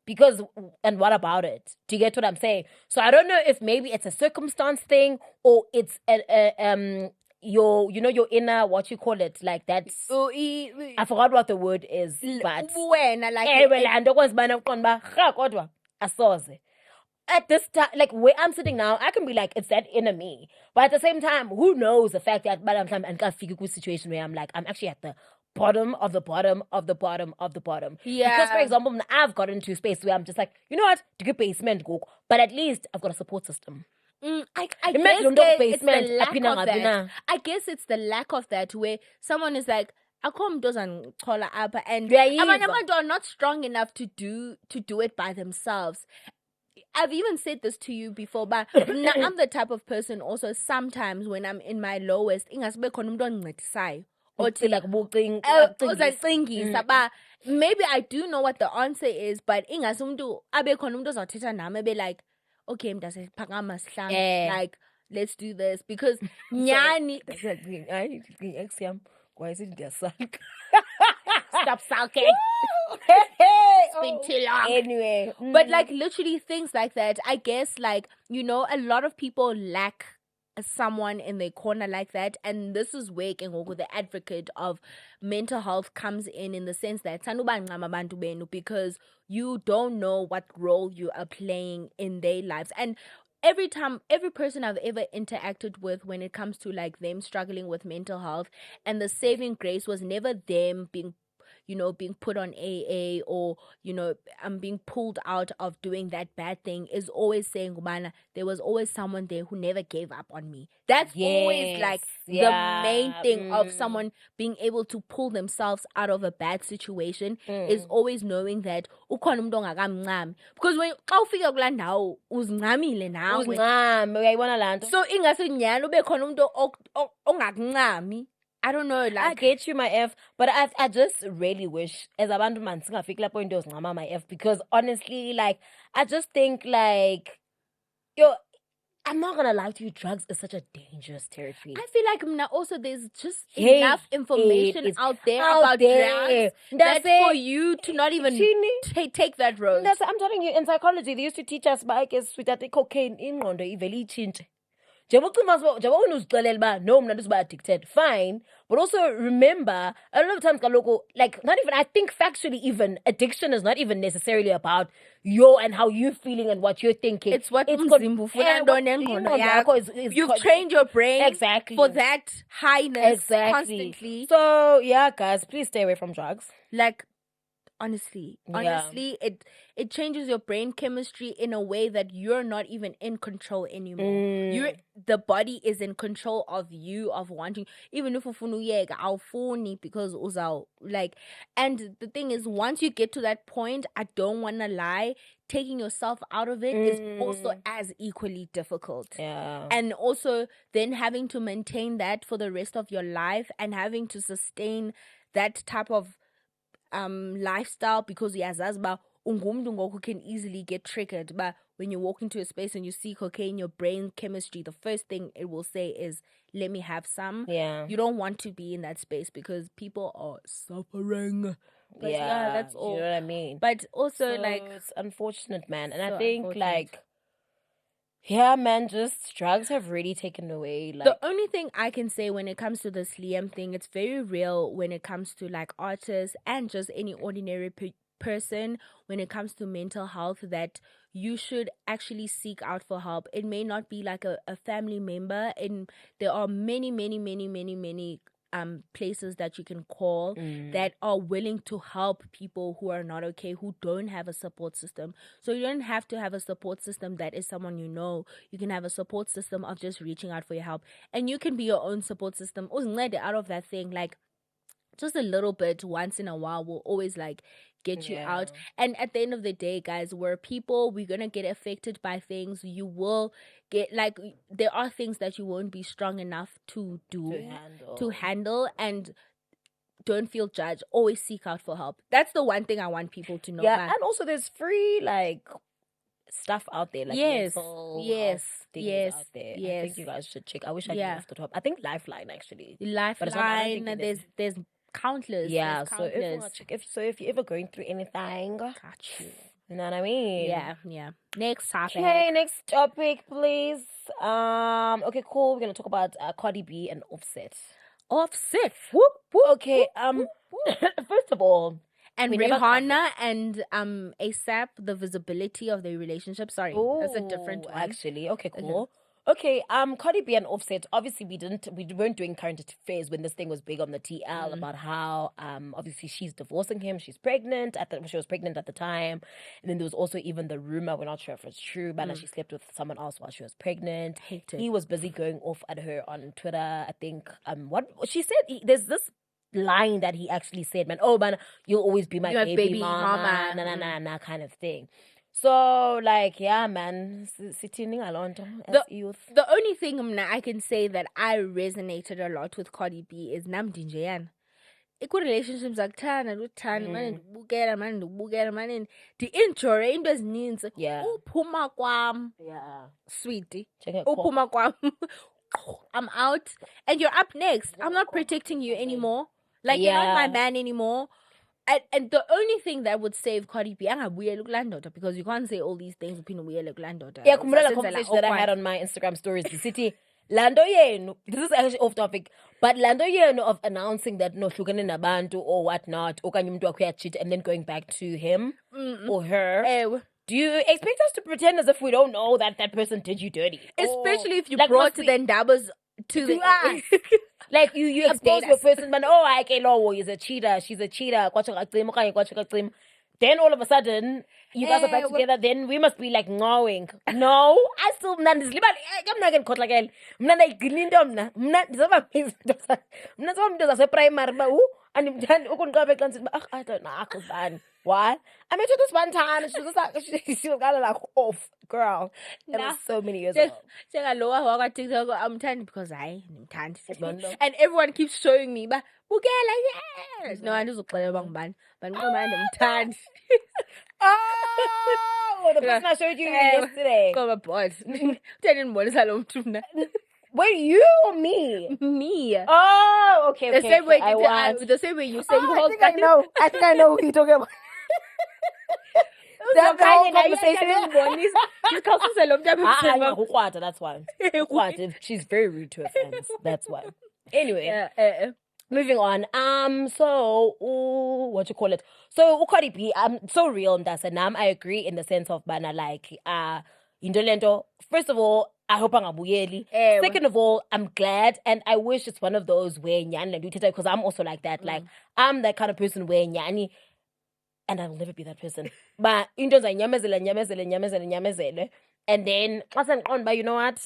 because and what about it? Do you get what I'm saying? So I don't know if maybe it's a circumstance thing or it's your inner, what you call it, like that's I forgot what the word is, but at this time, like where I'm sitting now, I can be like, it's that inner me. But at the same time, who knows the fact that by the time and got figure situation where I'm like, I'm actually at the bottom of the bottom of the bottom of the bottom. Yeah. Because for example, I've gotten into a space where I'm just like, you know what, to get basement go, but at least I've got a support system. I Imagine guess the it's the basement, lack apina of that. ngapina. I guess it's the lack of that where someone is like, Akom doesn't call her up, and Uyayiva. abanye abantu are not strong enough to do it by themselves. I've even said this to you before, but I'm the type of person also sometimes when I'm in my lowest, ingasibe khona umuntu ongincedisayo. Or Uthi like bucing. uzayicingisa, but maybe I do know what the answer is, but ingase umuntu abe khona umuntu ozothetha nami abe like, okay, mntase phakama sihlangu, like let's do this, because nyani stop sulking. Been too long. Anyway, But like literally things like that, I guess, like, a lot of people lack someone in their corner like that, and this is where the advocate of mental health comes in the sense that because you don't know what role you are playing in their lives. And every person I've ever interacted with when it comes to like them struggling with mental health, and the saving grace was never them being put on AA or, I'm being pulled out of doing that bad thing, is always saying, Gumana, there was always someone there who never gave up on me. That's always like the main thing of someone being able to pull themselves out of a bad situation, is always knowing that ukhona umuntu ongakamncami. Because when ufika kula ndawo uzncamile nawe. uyayibona la nto. So ingase nyalo ube khona umuntu ongakuncami. I don't know, like, I get you, my F, but I just really wish as abantu man singafiki lapho into zincama my F, because honestly, like, I just think like I'm not gonna lie to you, drugs is such a dangerous territory. I feel like now also there's just Hey, enough information it is out there out about there. drugs That's that for it. you to not even Chini. take that road. I'm telling you, in psychology, they used to teach us by sweet that cocaine in Rondo, iveli chinche. No, I'm not just addicted. Fine. But also remember, a lot of times, like, not even, I think factually, even addiction is not even necessarily about you and how you're feeling and what you're thinking. It's what You've trained your brain exactly for that highness constantly. So yeah, guys, please stay away from drugs. Like, honestly, it changes your brain chemistry in a way that you're not even in control anymore. The body is in control of you, of wanting, even if I'll phone because like, and the thing is, once you get to that point, I don't want to lie, taking yourself out of it is also as equally difficult. Yeah. And also then having to maintain that for the rest of your life and having to sustain that type of lifestyle, because yazazba ungumntu can easily get triggered. But when you walk into a space and you see cocaine, your brain chemistry, the first thing it will say is, let me have some. Yeah. You don't want to be in that space because people are suffering. But yeah, that's all. You know what I mean? But also, like, it's unfortunate, man. And so I think like, yeah, man, just drugs have really taken away. Like, the only thing I can say when it comes to this Liam thing, it's very real when it comes to like artists and just any ordinary person when it comes to mental health, that you should actually seek out for help. It may not be like a family member, and there are many places that you can call that are willing to help people who are not okay, who don't have a support system. So you don't have to have a support system that is someone you know. You can have a support system of just reaching out for your help, and you can be your own support system. Out of that thing, like, just a little bit once in a while will always like get you out. And at the end of the day, guys, we're people, we're gonna get affected by things. You will get, like, there are things that you won't be strong enough to do, to handle, and don't feel judged. Always seek out for help. That's the one thing I want people to know. Yeah, and also there's free like stuff out there, like yes, out there. I think you guys should check. I wish I knew off the top. I think Lifeline actually. Lifeline. There's countless. Yeah, there's countless. So if you're ever going through anything, got you. You know what I mean? Yeah. Next topic. Okay, next topic, please. Okay, cool. We're gonna talk about Cardi B and Offset. Offset. Whoop, whoop. Okay. First of all, and Rihanna and ASAP, the visibility of their relationship. Sorry, that's a different one. Actually, okay, cool. Okay, Cardi B and Offset. Obviously, we weren't doing current affairs when this thing was big on the TL about how obviously she's divorcing him. She's pregnant. She was pregnant at the time, and then there was also even the rumor. We're not sure if it's true, but she slept with someone else while she was pregnant. He was busy going off at her on Twitter. I think what she said. There's this line that he actually said, man, oh man, you'll always be my baby mama, na kind of thing. So, like, yeah, man, sitting alone as youth. The only thing I can say that I resonated a lot with Cardi B is namdinjeyan. Equal relationships akuthanda luthanda manje ndibukela manje di-enjoy into ezininzi. Uphuma kwam. Yeah. Sweetie. Uphuma kwam. I'm out and you're up next. I'm not protecting you anymore. Like, you're not my man anymore. And the only thing that would save Cardi B, because you can't say all these things. Yeah, kumbulela the conversation that I had on my Instagram stories. The city, Lando yenu. This is actually off topic, but Lando yenu of announcing that no hlukane nabantu or whatnot, okanye umuntu wakho cheat, and then going back to him or her. Do you expect us to pretend as if we don't know that that person did you dirty? Especially if you like brought the Ndabas to the us. Like you expose your person, man. Oh, I can't know. He's a cheater. She's a cheater. Then all of a sudden, you guys are back together. Then we must be like knowing. No, I still I'm not getting caught like hell. I'm not like Glindom. I'm not primary. And I don't know. Why? I met her this one time and she was kind of like off, girl. It was so many years ago. I'm tanned because I'm tanned. And everyone keeps showing me, but yes. No, I just play about man. But no man, I'm tanned. Oh, Oh, the person I showed you yesterday. Go my boy. Didn't want to Wait, you or me? me. Oh, okay. The same way I watched. the same way you say you I hold think I know. I think I know who you're talking about. That's the whole conversation. That's why. She's very rude to her fans. That's why. Anyway, moving on. So what you call it? So Cardi B, I'm so real in that sense. I agree in the sense of bana like indolento. First of all, I hope I'm abuyeli. Second of all, I'm glad and I wish it's one of those where nyani do because I'm also like that. Like I'm that kind of person where nyani. And I'll never be that person. But in terms of nyamezele. And then but you know what?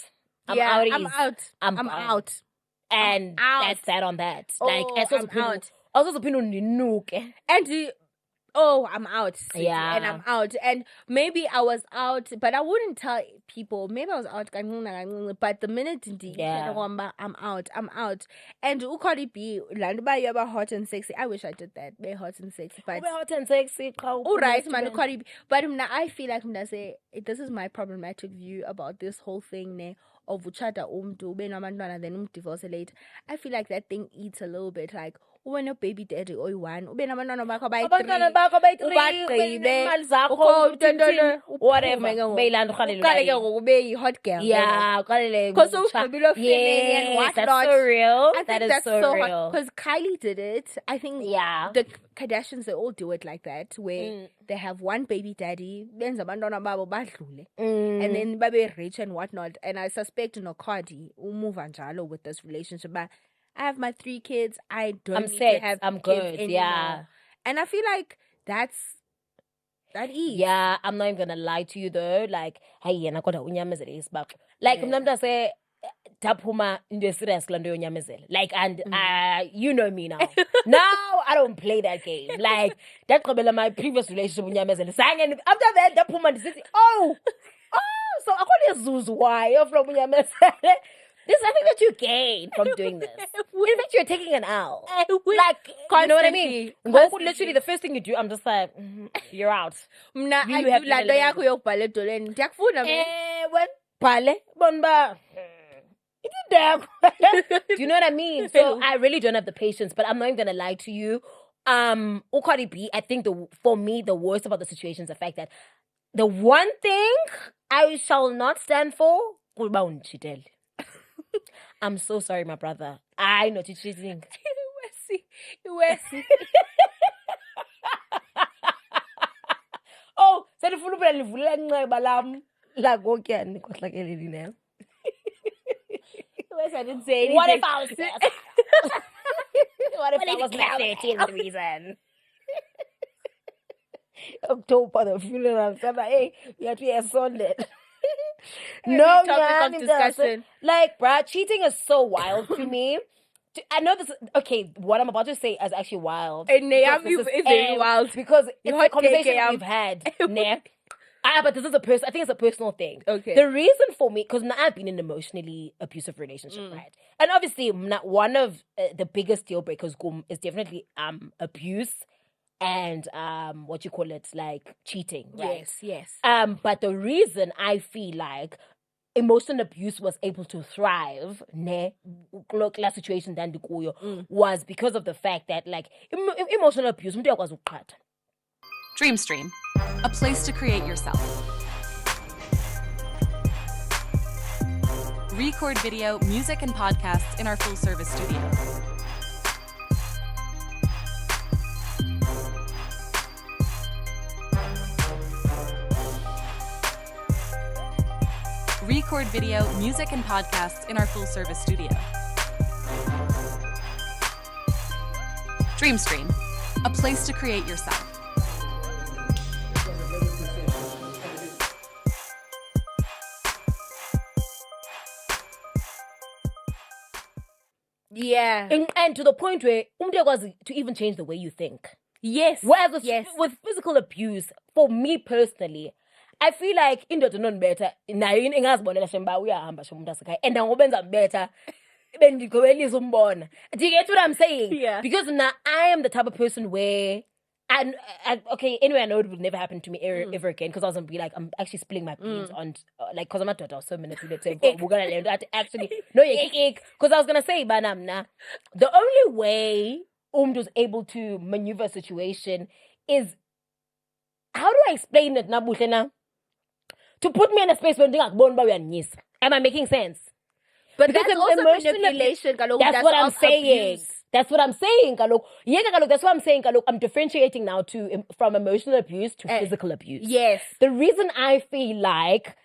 I'm out. I'm out. And that's that on that. Like I'm out. Also ninuke. And I'm out. Yeah. And I'm out. And maybe I was out, but I wouldn't tell people. Maybe I was out. But the minute I'm out. I'm out. And Cardi B, hot and sexy. I wish I did that. Be hot and sexy. But hot and sexy. All right, man. Cardi B. But I feel like this is my problematic view about this whole thing of uchada then divorce later. I feel like that thing eats a little bit like when a baby daddy or one whatever hot girl. Yeah, because that's so real. I think that's so real because Kylie did it. I think the Kardashians, they all do it like that where they have one baby daddy and then baby rich and whatnot, and I suspect Cardi will move anjalo with this relationship, but I have my 3 kids. I'm safe. I'm good. Anymore. Yeah. And I feel like that is. Yeah, I'm not even gonna lie to you though. Like, hey, and I got a but like I'm not say tapuma like, and you know me now. Now I don't play that game. Like that's my previous relationship with Nyamezele. And after that, tapuma so I call it Zuzu. Why you're from Nyamezele? There's nothing that you gain from doing this. In fact, you're taking an L. Like, you know what I mean? Literally, the first thing you do, I'm just like, you're out. Do you know what I mean? So I really don't have the patience, but I'm not even gonna lie to you. Cardi B, I think for me the worst about the situation is the fact that the one thing I shall not stand for, I'm so sorry, my brother. I know you're cheating. Oh, so the full I didn't say anything. What if I was What if that was my 13th reason? October, the funeral. Hey, you have to be assaulted. No, topic of discussion. Like, bruh, cheating is so wild to me. I know this. Okay, what I'm about to say is actually wild. And it's very wild because it's a conversation we've had. But this is I think it's a personal thing. Okay. The reason for me, because I've been in an emotionally abusive relationship, right? And obviously, one of the biggest deal breakers is definitely abuse and what you call it, like cheating, right? Yes. But the reason I feel like emotional abuse was able to thrive situation was because of the fact that like emotional abuse Dreamstream, a place to create yourself. Record video, music, and podcasts in our full-service studio. Record video, music, and podcasts in our full-service studio. Dreamstream, a place to create yourself. Yeah. And to the point where was to even change the way you think. Yes. Whereas with physical abuse, for me personally, I feel like into non better. And I better. Do you get what I'm saying? Yeah. Because now I am the type of person where okay, anyway, I know it would never happen to me ever again because I was gonna be like, I'm actually spilling my beans on, like, because I'm not, I was so manipulative. We're gonna learn that actually, no, because I was gonna say, but the only way was able to maneuver a situation is, how do I explain it now, Buhlena? To put me in a space where am I making sense? But Because that's also emotional manipulation. That's what I'm saying. Abuse. That's what I'm saying, Kalok. Yeah, Kalok, that's what I'm saying, Kalok. I'm differentiating now from emotional abuse to physical abuse. Yes. The reason I feel like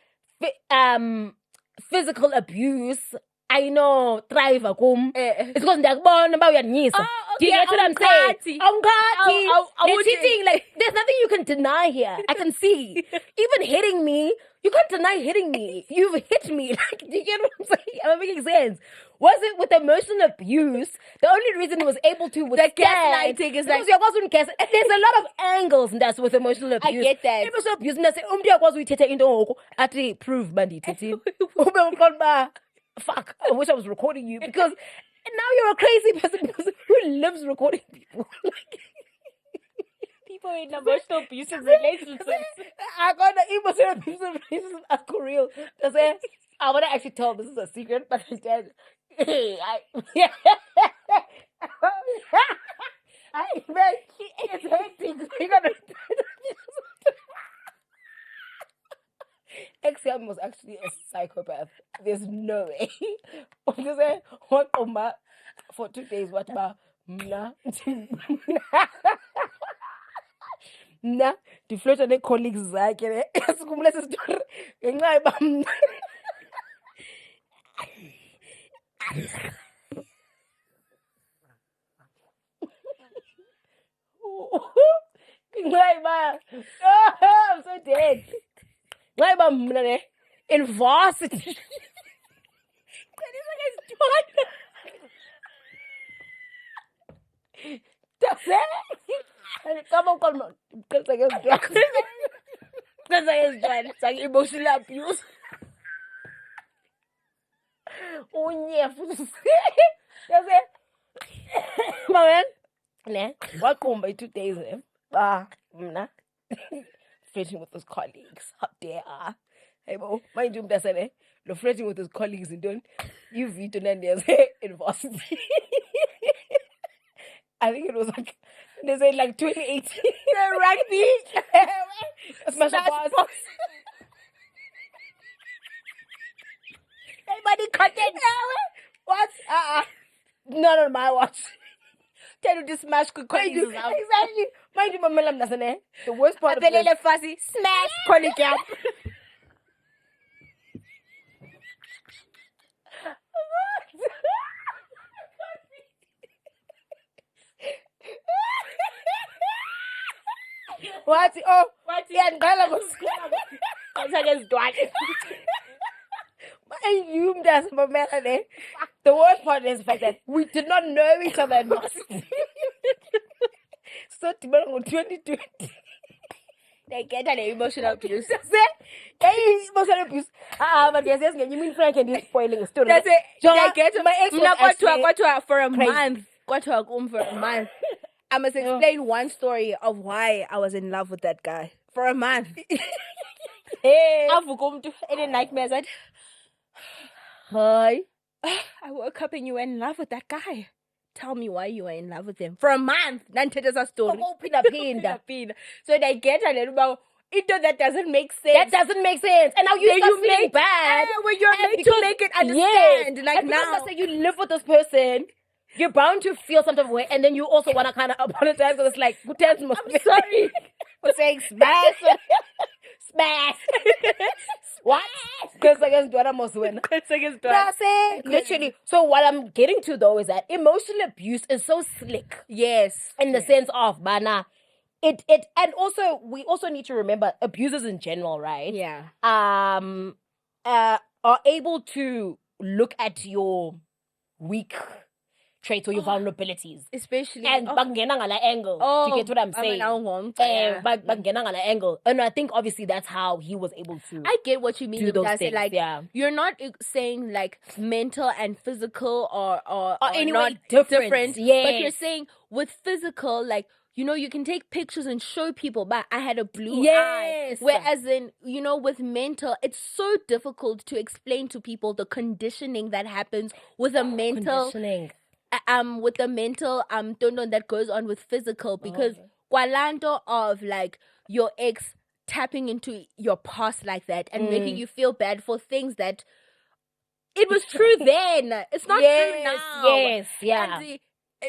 physical abuse, I know, thrive akum. It's because they're born about your knees. Do you get what I'm saying? They're cheating. Like, there's nothing you can deny here. I can see. Even hitting me, you can't deny hitting me. You've hit me. Like, do you get what I'm saying? Am I making sense? Was it with emotional abuse? The only reason he was able to withstand gaslighting is like, there's a lot of angles that's with emotional abuse. I get that. Emotional abuse, and I say, prove bandit. Fuck, I wish I was recording you because now you're a crazy person who lives recording people. People in emotional abusive relationships. I got the emotional abusive relationships are for real. I want to actually tell this is a secret, but instead, it's hectic. You gotta. XM was actually a psychopath. There's no way. What for 2 days? What about nah? Nah, the flirt and the colleagues like it. I'm so dead. In varsity. That's it. Come on. Because I guess drugs. Because I guess drugs. It's like emotional abuse. Oh, yeah. That's it. My man. Welcome by 2 days. Flirting with his colleagues. How dare I? Hey, bo, mind you, that's it. The flirting with his colleagues and doing you've eaten and there's in varsity. I think it was like they said like 2018. The rugby. Smash pass. Everybody content. What? Not on my watch. Tell you to smash colleagues. Exactly. Mind you, my melam doesn't it? The worst part of it. Fussy smash colleague up. What? Oh, what? Yeah, Ngala was. You does my melody. The worst part is the fact that we did not know each other in varsity. So, 2020. They get an emotional abuse. Emotional abuse. But yes, you mean Frank and he's spoiling a story. That's it. They get my ex got to her for a month. Got to her home for a month. I must explain one story of why I was in love with that guy for a month. I've gone to any nightmares. Hi. I woke up and you were in love with that guy. Tell me why you were in love with him for a month. Nante's a story. So they get a little about it. That doesn't make sense. That doesn't make sense. And now you start feeling bad. When you're made to make it understand. Yes. Like and now, say you live with this person. You're bound to feel some type of way, and then you also want to kind of apologize because it's like, I'm sorry for saying smash. Smash. What? Because I guess Dora must win. That's it. Literally. So what I'm getting to though is that emotional abuse is so slick. Yes. In the sense of, bana, it and also we also need to remember abusers in general, right? Yeah. Are able to look at your weak traits or your vulnerabilities, especially and bangena ngala angle. Do you get what I'm saying? Bangena ngala angle, and I think obviously that's how he was able to. I get what you mean. Do those things, you're not saying like mental and physical or anyway not different. Yes. But you're saying with physical, like you can take pictures and show people, but I had a blue Yes. eye. Whereas in, with mental, it's so difficult to explain to people the conditioning that happens with a mental, Conditioning. with the mental, tono that goes on with physical, because kwalando of like your ex tapping into your past like that and making you feel bad for things that it was true then. It's not true now. Yes, yeah. And,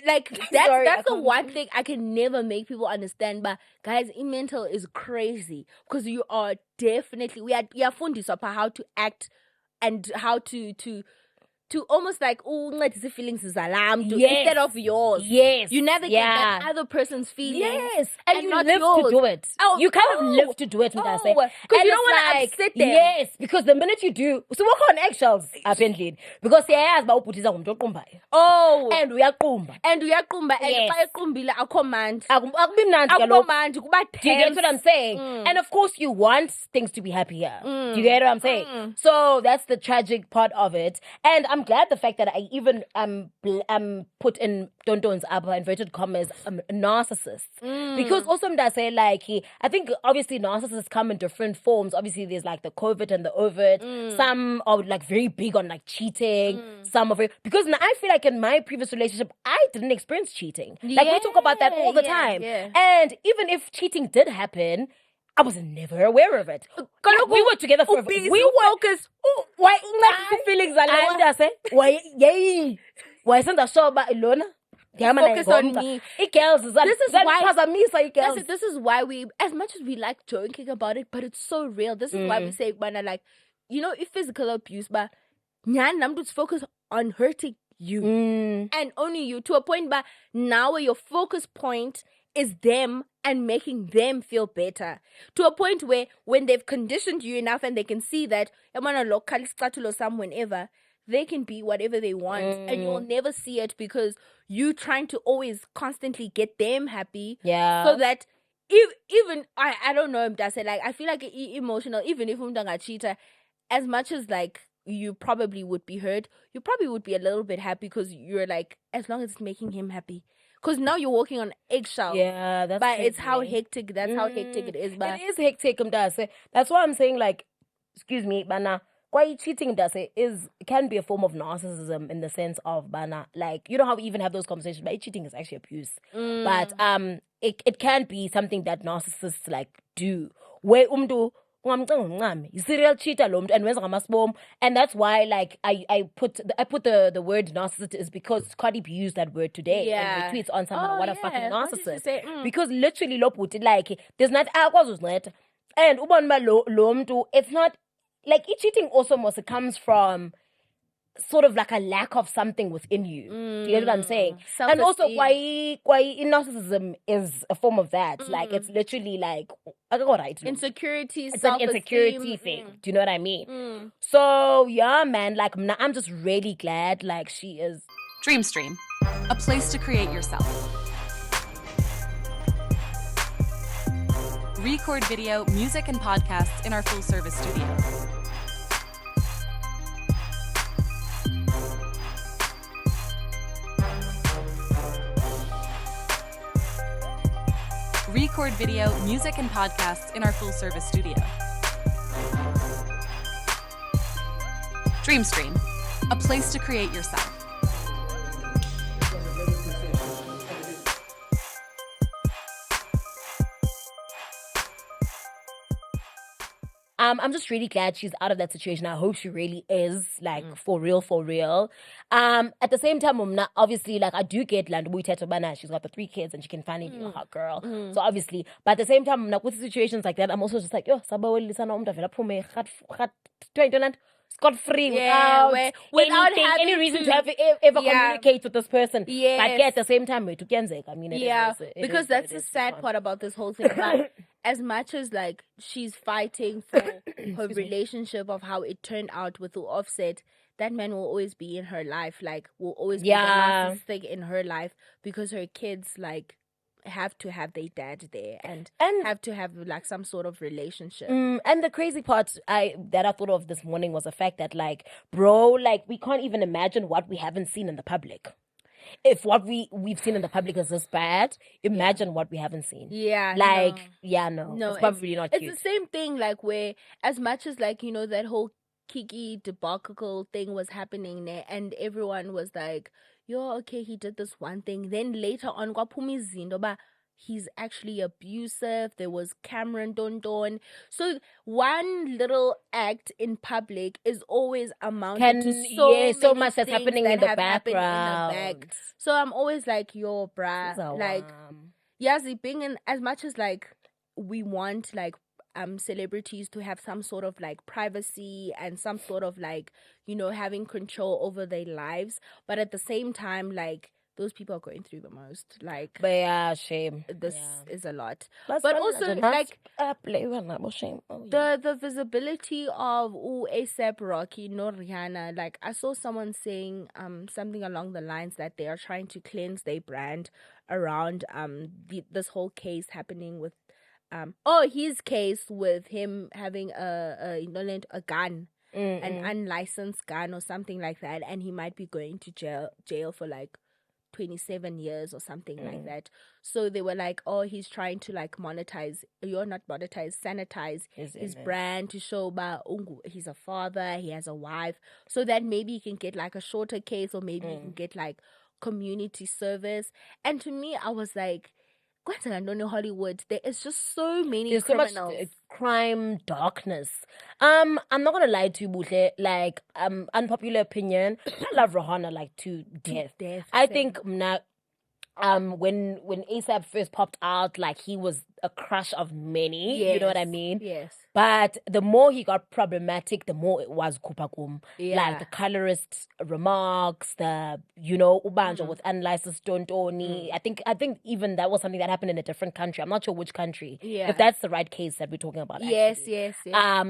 like Sorry, that's I the can't- one thing I can never make people understand. But guys, mental is crazy because you are definitely we are fundiswa how to act and how to almost like the feelings is alarmed instead of yours. Yes. You navigate that other person's feelings. Yes, and you not live yours. to do it. Oh, You kind of live to do it, because Mdase. you don't want to upset them. Yes, because the minute you do, so walk on eggshells, apparently. Because siyayazi uba ubhutisa ngumntu oqumbayo. Oh, And uyaqumba. and uyaqumba and Yes. xa equmbile akho mandi. Akubi mnandi kaloku. Mandi, kuba Do you get what I'm saying? And of course, you want things to be happier. Do you get what I'm saying? So that's the tragic part of it. And I'm glad the fact that I even put in Tonton's upper inverted commas narcissists. Because also Mdase, like I think obviously narcissists come in different forms. Obviously, there's like the covert and the overt. Some are like very big on like cheating. Some are very, because now I feel like in my previous relationship, I didn't experience cheating. Like we talk about that all the time. Yeah. And even if cheating did happen, I was never aware of it. We were together for we were focus. why feelings why yay why senda shoba ilona Focus on me. Girls, This is why girls. this is why we, as much as we like joking about it, but it's so real. This is why we say, like, if physical abuse, but namdu's focus on hurting you and only you, to a point, but now where your focus point is them and making them feel better, to a point where when they've conditioned you enough and they can see that whenever they can be whatever they want and you'll never see it because you trying to always constantly get them happy. Yeah. So that even I don't know if that's it. Like I feel like emotional, even if I'm cheater, as much as like you probably would be hurt, you probably would be a little bit happy because you're like, as long as it's making him happy. Because now you're walking on eggshells. Yeah, that's but it's crazy. how hectic. That's how hectic it is. But it is hectic, Mdase. That's why I'm saying, like, excuse me, Bana, why cheating, Mdase, can be a form of narcissism in the sense of, Bana, like, you know how we even have those conversations, but cheating is actually abuse. But it can be something that narcissists like do. Where serial cheater lo muntu and wenza ngamasibom, and that's why like I put the word narcissist is because Cardi B used that word today and retweets on someone what a fucking narcissist. Say, Because literally lo bhuti like there's not akwazi uzinceda, and ubona ba lo muntu, it's not like cheating also mostly comes from sort of like a lack of something within you. Do you get what I'm saying? And also why narcissism is a form of that. Like it's literally like insecurity, it's an insecurity thing. Do you know what I mean? So yeah, man, like I'm just really glad like she is. Dreamstream, a place to create yourself. Record video, music, and podcasts in our full-service studio. Record video, music, and podcasts in our full-service studio. Dreamstream, a place to create yourself. I'm just really glad she's out of that situation. I hope she really is, like, for real. At the same time, obviously, like, I do get Landu, she's got the 3 kids and she can finally be a hot girl. So obviously, but at the same time, with situations like that, I'm also just like, yo, scot free without anything, any reason to have ever communicate with this person. Yes. But yeah, at the same time, I mean, because that's the sad part about this whole thing. Like, as much as like she's fighting for her relationship of how it turned out with the Offset, that man will always be in her life. Like, will always be the narcissistic in her life because her kids like have to have their dad there and have to have like some sort of relationship. And the crazy part that I thought of this morning was the fact that like, bro, like we can't even imagine what we haven't seen in the public. if what we've seen in the public is this bad, imagine what we haven't seen. Yeah, Like, no. yeah, no, No, it's probably not it's cute. the same thing, like where as much as like, you know, that whole Kiki debacle thing was happening there and everyone was like, yo, okay, he did this one thing. Then later on, kwaphuma izinto ba he's actually abusive. There was Cameron Dondon. So one little act in public is always amounted to so many much that's things happening that in the have happened in the back. background. So I'm always like, yo, bruh, like Yazi being in, as much as like we want like celebrities to have some sort of like privacy and some sort of like, you know, having control over their lives, but at the same time, like those people are going through the most. Like, but yeah, shame. This is a lot. But also like shame. the visibility of ASAP Rocky, no Rihanna. Like I saw someone saying something along the lines that they are trying to cleanse their brand around this whole case happening with his case with him having a gun, an unlicensed gun or something like that, and he might be going to jail for like 27 years or something like that. So they were like, oh, he's trying to like sanitize his brand to show he's a father, he has a wife, so that maybe he can get like a shorter case or maybe he can get like community service. And to me, I was like, Hollywood, there is just so many criminals. So much crime, darkness. I'm not gonna lie to you, Buhle. Like, unpopular opinion. I love Rihanna like to death. I think when ASAP first popped out, like he was a crush of many. Yes. You know what I mean? Yes. But the more he got problematic, the more it was kupakum. Yeah. Like the colorist remarks, the Ubanja with unlicensed Tontoni. I think even that was something that happened in a different country. I'm not sure which country. Yeah. If that's the right case that we're talking about. Yes.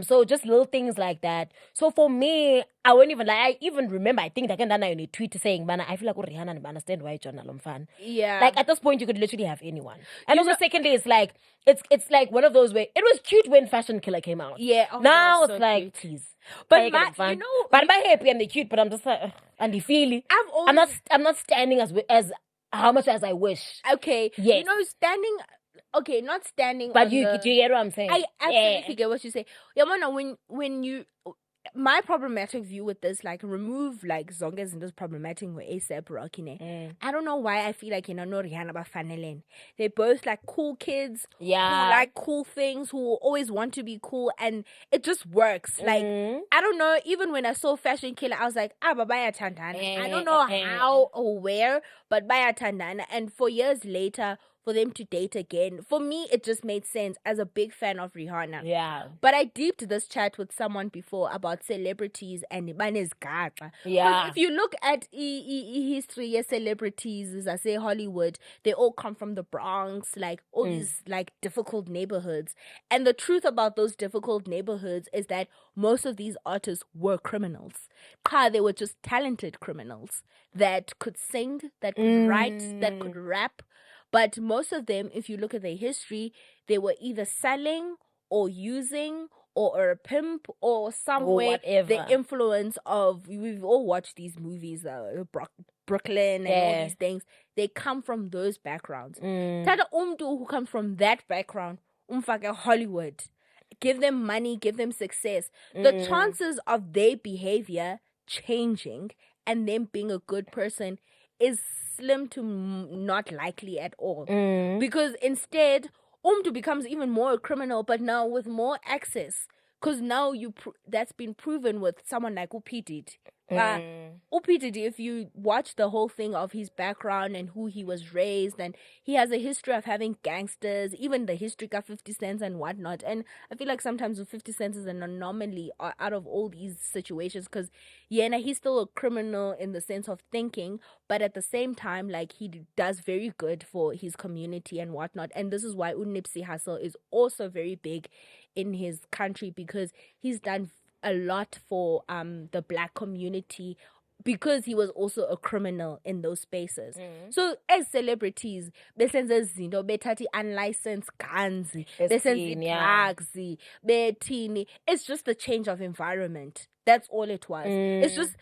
So just little things like that. So for me, I wouldn't even I even remember. I think that I need tweet saying, "Man, I feel like Rihanna and understand why John fan." Yeah. Like at this point, you could literally have anyone. And also, secondly, it's like it's like one of those where it was cute when Fashion Killer came out. Yeah. Now it's so like, cute. please. But but I'm happy and they're cute. But I'm just like, and the feeling. I'm not standing as how much as I wish. Okay. Yes. Standing. Okay, not standing. But do you get what I'm saying? I absolutely get what you say. Yamana, when you. My problematic view with this, like, remove, like, zonke zinto problematic with ASAP Rocky ne. I don't know why I feel like, no Rihanna bafanelen. They're both, like, cool kids. Yeah. Who like cool things, who always want to be cool, and it just works. Like, I don't know, even when I saw Fashion Killer, I was like, baya tandana. I don't know how or where, but baya tandana. And 4 years later, for them to date again, for me, it just made sense as a big fan of Rihanna. Yeah. But I deeped this chat with someone before about celebrities and Ibanez Gaga. Yeah. If you look at history of celebrities, as I say Hollywood, they all come from the Bronx, like all these like difficult neighborhoods. And the truth about those difficult neighborhoods is that most of these artists were criminals. They were just talented criminals that could sing, that could write, that could rap. But most of them, if you look at their history, they were either selling or using or a pimp or somewhere the influence of, we've all watched these movies, Brooklyn and all these things. They come from those backgrounds. Tata who comes from that background, Hollywood. Give them money, give them success. The chances of their behavior changing and them being a good person is slim to not likely at all. Because instead, becomes even more a criminal, but now with more access. Because now that's been proven with someone like Upidid. Upidid, if you watch the whole thing of his background and who he was raised, and he has a history of having gangsters, even the history of 50 Cents and whatnot. And I feel like sometimes with 50 Cents is an anomaly out of all these situations, because he's still a criminal in the sense of thinking, but at the same time, like, he does very good for his community and whatnot. And this is why Nipsey Hussle is also very big in his country, because he's done a lot for the Black community, because he was also a criminal in those spaces. So as celebrities, besenza izinto, bethatha unlicensed guns, besenza drugs, bethini. It's just a change of environment. That's all it was. It's just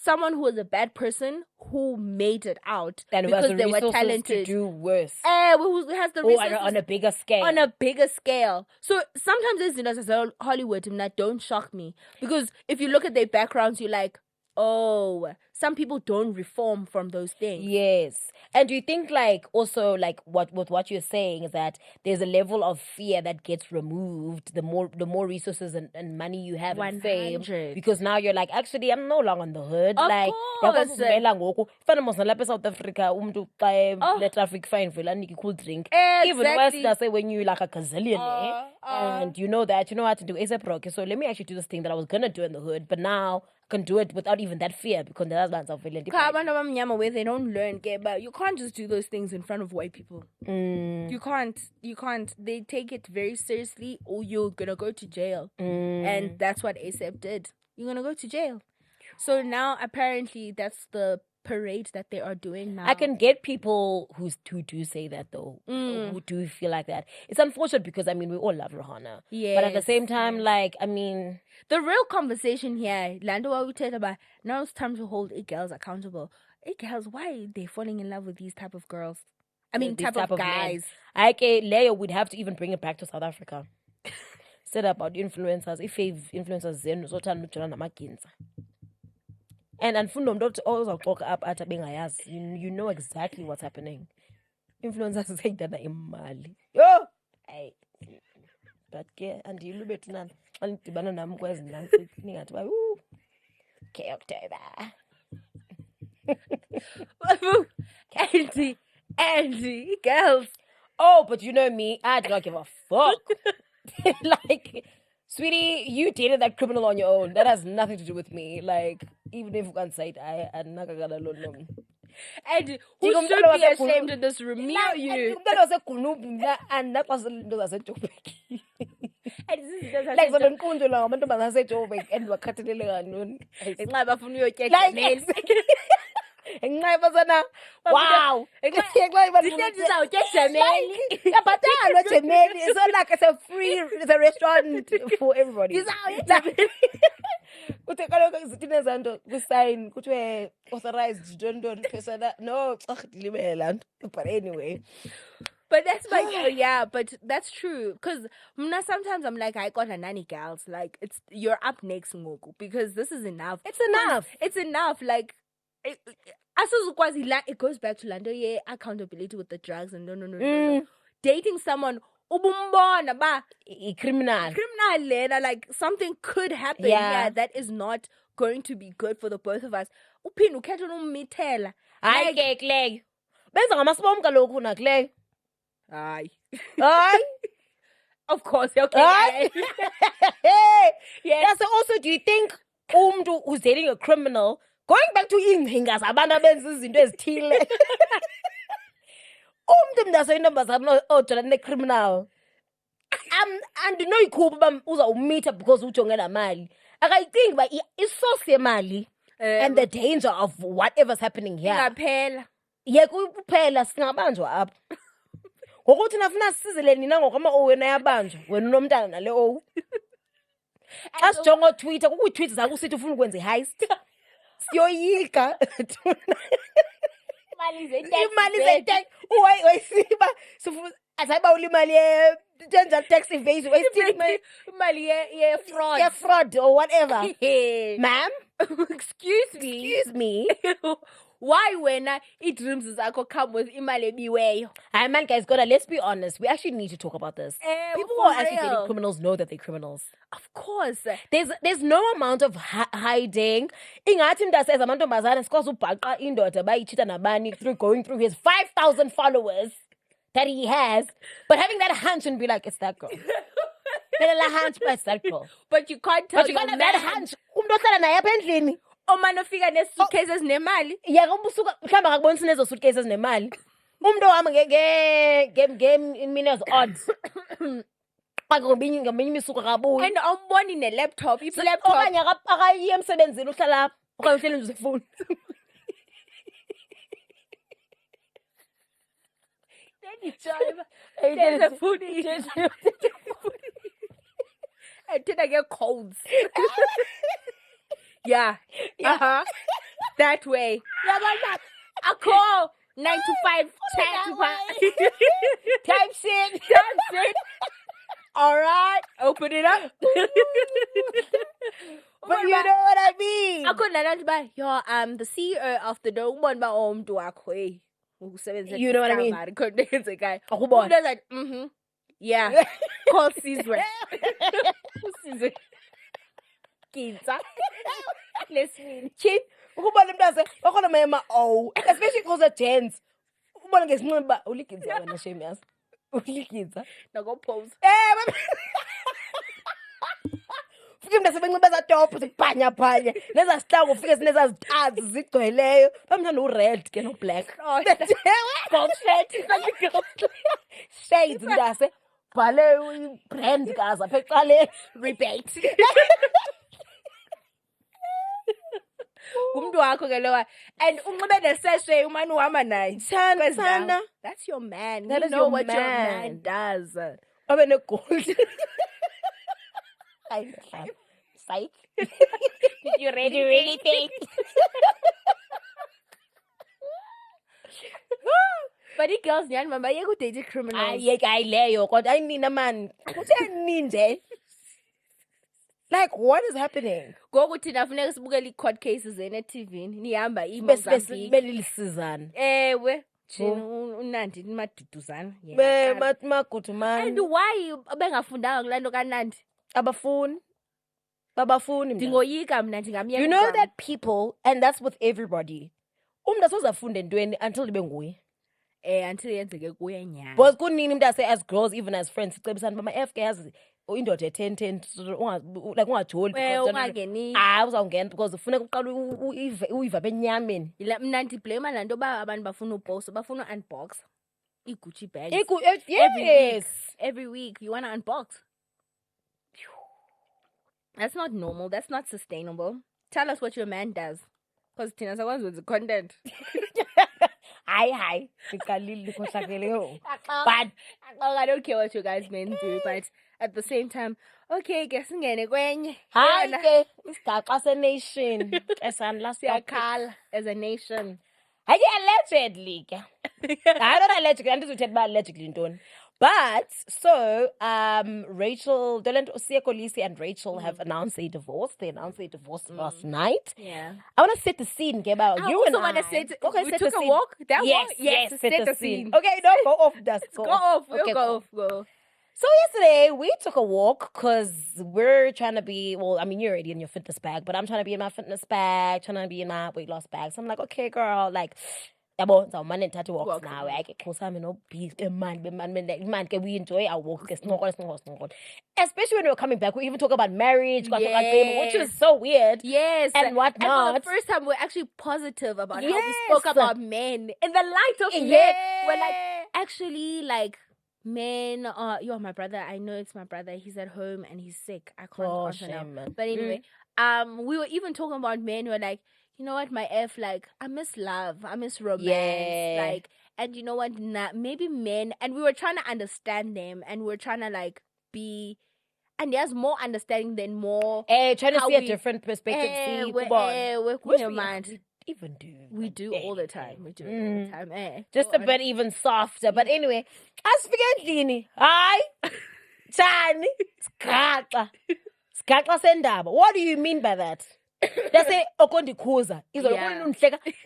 someone who was a bad person who made it out And who has because the they were resources talented. to do worse. Who has the resources On a bigger scale. on a bigger scale. So sometimes there's, as a Hollywood, and that don't shock me. Because if you look at their backgrounds, you're like, oh, some people don't reform from those things. Yes. And do you think like also like what you're saying is that there's a level of fear that gets removed the more resources and money you have and fame, 100. because now you're like, actually I'm no longer on the hood. Of like course. yakuvumela ngoku fana mos nalapha eSouth Africa umntu xa le traffic fine vela niki cool drink. Even worse, Exactly. I say when you like a gazillionaire and you know that you know how to do ASAP Rocky, so let me actually do this thing that I was gonna do in the hood, but now I can do it without even that fear because that's violent. Abantu abamnyama where they don't learn, but you can't just do those things in front of white people. You can't. They take it very seriously, or you're gonna go to jail. And that's what ASAP did. You're gonna go to jail. So now apparently that's the parade that they are doing now. I can get people who do say that though, who do feel like that. It's unfortunate because I mean we all love Rihanna, but at the same time, like I mean, the real conversation here, Lando, what we talked about, now it's time to hold eight girls accountable. Eight girls, why are they falling in love with these type of girls? I mean, these type of guys. Leo would have to even bring it back to South Africa. Said about influencers, if influencers zenu zothanda ukujona namaginza. And mfundo umuntu ozawuxoxa apha athi bengayazi, you know exactly what's happening. Influencers sayidana imali. Yo! Hey. But ke andiyilo bethu nani. Xa nidibana nami kwezi nansi ningathi ba okay, October. Andy, girls. Oh, but you know me, I do not give a fuck. Like, sweetie, you dated that criminal on your own. That has nothing to do with me. Like, even if you can't say it, I'm not gonna alone. And who should be ashamed in this room? Me or you? And that was a joke. And this is just Like, so don't go to the moment of I said, oh, and we're cutting it on. Wow. It's not like it's a free, it's a restaurant for everybody. We sign, authorized, don't no, but anyway. But that's like, yeah, but that's true. Because sometimes I'm like, I got a nanny gals. Like, you're up next, Ngoku, because this is enough. It's enough. It's enough. Like, it goes back to Lando, yeah, accountability with the drugs and no. Dating someone, ubumbona ba criminal lena, like something could happen. Yeah, that is not going to be good for the both of us. Uphin ukhetha unomithela. Hayi ke Clay. Benza ngamasibom kaloku na Clay. Hayi. Of course, okay. Yeah, so also do you think umntu who's dating a criminal, going back to ingcinga zabantu abenza izinto ezithile, umntu mntaso intombazana ojolana ne-criminal andinoyikhupha uba uzawumitha because ujonge namali, akayicingi uba isource yemali and the danger of whatever's happening here ingaphela kuphela singabanjwa apha. Ngokuthi nafuna sisizele nina ngokwama wena yabanjwa wena unomntana nale o xa sijonga oTwitter kukutweet zakho usithi ufuna ukwenza i-heist siyoyika imali ze-tax wayisiba asayiba ulimali ye-danger tax evasion imali ye-fraud or whatever. Ma'am, excuse me. Why when dreams zakho come with imali ebiweyo? Hi man, guys, let's be honest. We actually need to talk about this. People who are actually dating criminals know that they're criminals. Of course. There's no amount of hiding. Ingathi mntu says amantombazana sikwazi ubhaqa indoda bayichita nabani through going through his 5,000 followers that he has, but having that hunch and be like, it's that girl. Hunch, but it's that girl. But you can't tell. But you can't have that hunch. Umntu ohlala naye apha endlini. Omane ufika ne-suitcase ezinemali. Yeah, ubusuka mhlawumbe akakubonisi nezo suitcase ezinemali. Umntu ohamba ngemini odds. Ngeminye imisuka kabuyi. And awumboni ne-laptop. Okanye akayiyi emsebenzini uhlala apha. Okanye uhleli nje usefoni. There's a foodie. And then I get colds. Yeah. that way. I call 9 to 5 Type shit. All right, open it up. But you know what I mean? I couldn't buy yo. The CEO of the Dome by Om to Akwe. You know what I mean? It's a guy. Oh, boy. Who like, yeah. Call Caesar. Caesar. Kids. Listen. Kid, ukubona umuntu ase okhona mema oh, especially cause of gents. Ubona ngesinxiba ulikidza wena shame yas. Ulikidza. Now go pose. Futhi umuntu asebenxiba za top zibhanya neza sihlangu ufike sineza zithazi zigcweleyo bamthanda ured ke no black. Gold shirt. Shades ndase bhale brand kaza apha eqaleni Rebate. Umuntu wakho ke lowa and unxibe neseshe umani uhamba naye. Sana. That's your man. That You is know your what your man. man does. Abe ne gold. Psych. You really think? But the girls nyani mama yeke date criminals. Ayeke ayileyo kodwa ayinina man. Kutheni nje? Like what is happening? Goku thina funeka sibukele i-court cases TV nihamba i-Mozambique. Besilisizana. Ewe. Jina uNandi nimaduduzana. Magutumani. And why bengafundanga kulanto kaNandi? Babafuni mna. Ndingoyika mna ndingamyeka. You know that people, and that's with everybody. Umuntu asozafunde entweni until ibe nguye. Until yenzeke kuye nyana. Because kunini umuntu ase as girls even as friends sicebisana bama FK yazi indoda e10 like ungajoli Ungangeni. uzawungena because ufuneka uqala uyiva benyameni. Mna ndiblame lanto ba abantu bafuna upost bafuna unbox i-Gucci bags. Yes. Every week you want to unbox. That's not normal. That's not sustainable. Tell us what your man does. Because Tina Sawan's with the content. Hi. But I don't care what you guys men do, but at the same time, okay, guess ngene kwenye. hi ke isigaxa senation Siyakhala as a nation. allegedly ke. I don't allegedly andizuthetha ba allegedly ntoni. But so Rachel, Kolisi and Rachel have announced a divorce. They announced a divorce last night. Yeah. I want to set the scene, about you and I. want to set. Okay, We set took the a scene. walk. That Yes, walk. yes, Set the scene. Okay, no, go off. That's Go off. We'll Okay, go cool. off. Go. So yesterday we took a walk because we're trying to be, well, I mean, you're already in your fitness bag, but I'm trying to be in my fitness bag, trying to be in my weight loss bag. So I'm like, okay, girl, like, yabo so man and walks Walk. now. I get close. I'm no beef. Man, can we enjoy our walk? Especially when we were coming back, we even talk about marriage, which is so weird. Yes. And whatnot. And for the first time, we're actually positive about how we Yes. spoke about men in the light of men. Yeah. We're like, actually, like, men are, you're my brother. I know it's my brother. He's at home and he's sick. I can't answer now. shame, man. But anyway, we were even talking about men who are like, you know what, my F, like, I miss love. I miss romance. Yeah. Like, and you know what, maybe men, and we were trying to understand them, and we were trying to, like, be, and there's more understanding than more. Trying to how see a we- different perspective. See, we're which your we mind. even do. We do all the time. We do it all the time. Just Go a on. bit even softer. But anyway, as forget hi, Chani, skaka sendaba. What do you mean by that? They say okondikuza. Yeah.